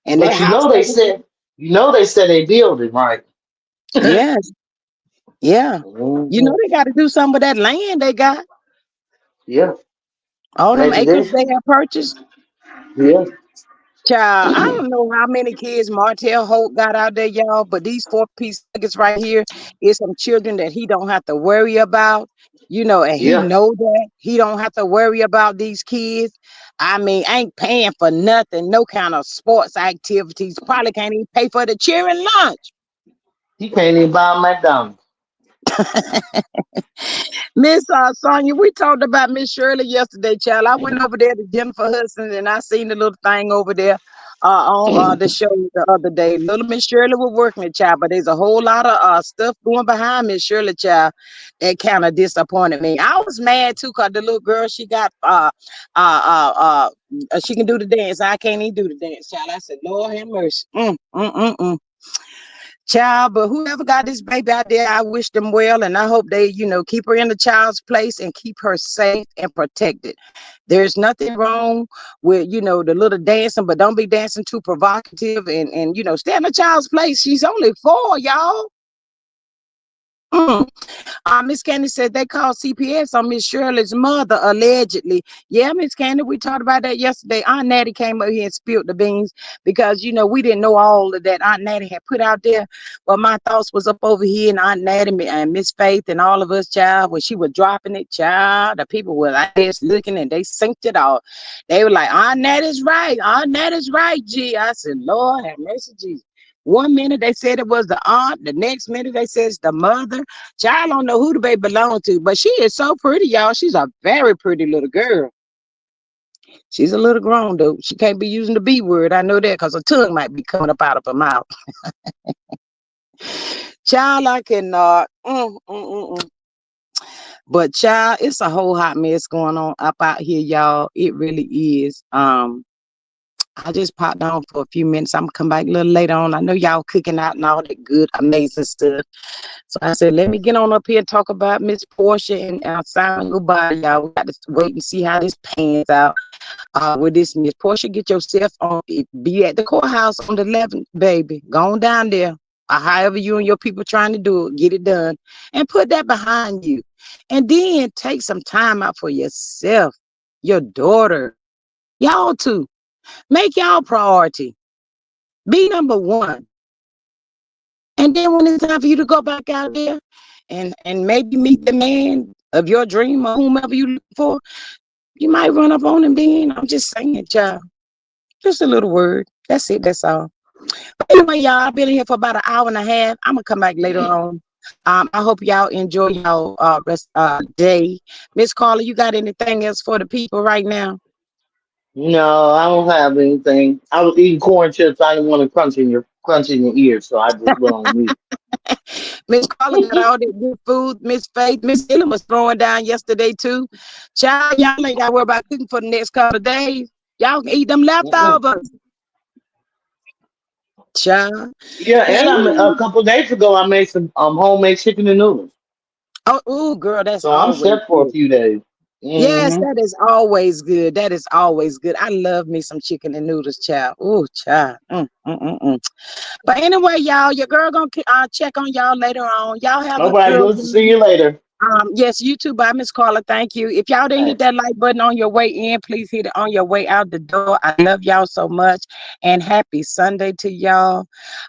And that But house over there. they said they building, right? Yes. Yeah. Hmm. They got to do some of that land they got. Yeah. All them acres Vegetation. they have purchased. Yeah. Child, I don't know how many kids Martell Holt got out there, y'all, but these four-piece nuggets right here is some children that he don't have to worry about, and he Yeah. know that he don't have to worry about these kids. I mean, ain't paying for nothing, no kind of sports activities, probably can't even pay for the cheering lunch. He can't even buy a McDonald's. Miss Sonia, we talked about Miss Shirley yesterday, child. I went over there to Jennifer Hudson and I seen the little thing over there on the show the other day. Little Miss Shirley was working it, child, but there's a whole lot of stuff going behind Miss Shirley, child. That kind of disappointed me. I was mad too because the little girl she got she can do the dance. I can't even do the dance, child. I said, Lord have mercy. Mm, mm, mm, mm. Child, but whoever got this baby out there, I wish them well, and I hope they, keep her in the child's place and keep her safe and protected. There's nothing wrong with, the little dancing, but don't be dancing too provocative, and stay in the child's place. She's only 4, y'all. Mm. Miss Candy said they called CPS on Miss Shirley's mother, allegedly. Yeah, Miss Candy, we talked about that yesterday. Aunt Natty came up here and spilled the beans because, we didn't know all of that Aunt Natty had put out there. But my thoughts was up over here, and Aunt Natty and Miss Faith and all of us, child, when she was dropping it, child, the people were like this looking, and they synced it all. They were like, Aunt Natty's right. Aunt Natty's right, G. I said, Lord have mercy, Jesus. One minute they said it was the aunt, the next minute they said it's the mother. Child don't know who the baby belonged to, but she is so pretty, y'all. She's a very pretty little girl. She's a little grown, though. She can't be using the B word. I know that because her tongue might be coming up out of her mouth. Child, I cannot. But child, it's a whole hot mess going on up out here, y'all. It really is. I just popped on for a few minutes. I'm gonna come back a little later on. I know y'all cooking out and all that good, amazing stuff. So I said, let me get on up here and talk about Miss Porsha and Simon Guobadia. Y'all, we got to wait and see how this pans out. With this Miss Porsha, get yourself on. Be at the courthouse on the 11th, baby. Go on down there. However you and your people trying to do it, get it done, and put that behind you. And then take some time out for yourself, your daughter, y'all too. Make y'all priority. Be number one. And then when it's time for you to go back out there and maybe meet the man of your dream or whomever you look for, you might run up on him then. I'm just saying, child. Just a little word. That's it. That's all. But anyway, y'all, I've been here for about an hour and a half. I'm gonna come back later on. I hope y'all enjoy y'all rest day. Miss Carla, you got anything else for the people right now? No, I don't have anything. I was eating corn chips. I didn't want to crunch in your ear, so I just went on mute. Miss Carla got all that good food. Miss Faith, Miss Ellen was throwing down yesterday too. Child, y'all ain't got to worry about cooking for the next couple of days. Y'all can eat them Mm-mm. leftovers. Child. Yeah, But and anyway, a couple days ago I made some homemade chicken and noodles, oh, ooh, girl, that's so I'm always set for a good. few days. Yes, Hmm. that is always good. That is always good. I love me some chicken and noodles, child. Ooh, child. But anyway, y'all, your girl gonna check on y'all later on. Y'all have All a right, good good to see one. you later. Yes, you too. Bye, Miss Carla. Thank you. If y'all didn't hit Thanks. that like button on your way in, please hit it on your way out the door. I love y'all so much. And happy Sunday to y'all.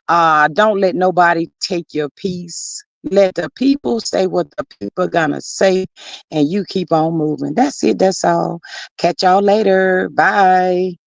Don't let nobody take your peace. Let the people say what the people gonna say, and you keep on moving. That's it. That's all. Catch y'all later. Bye.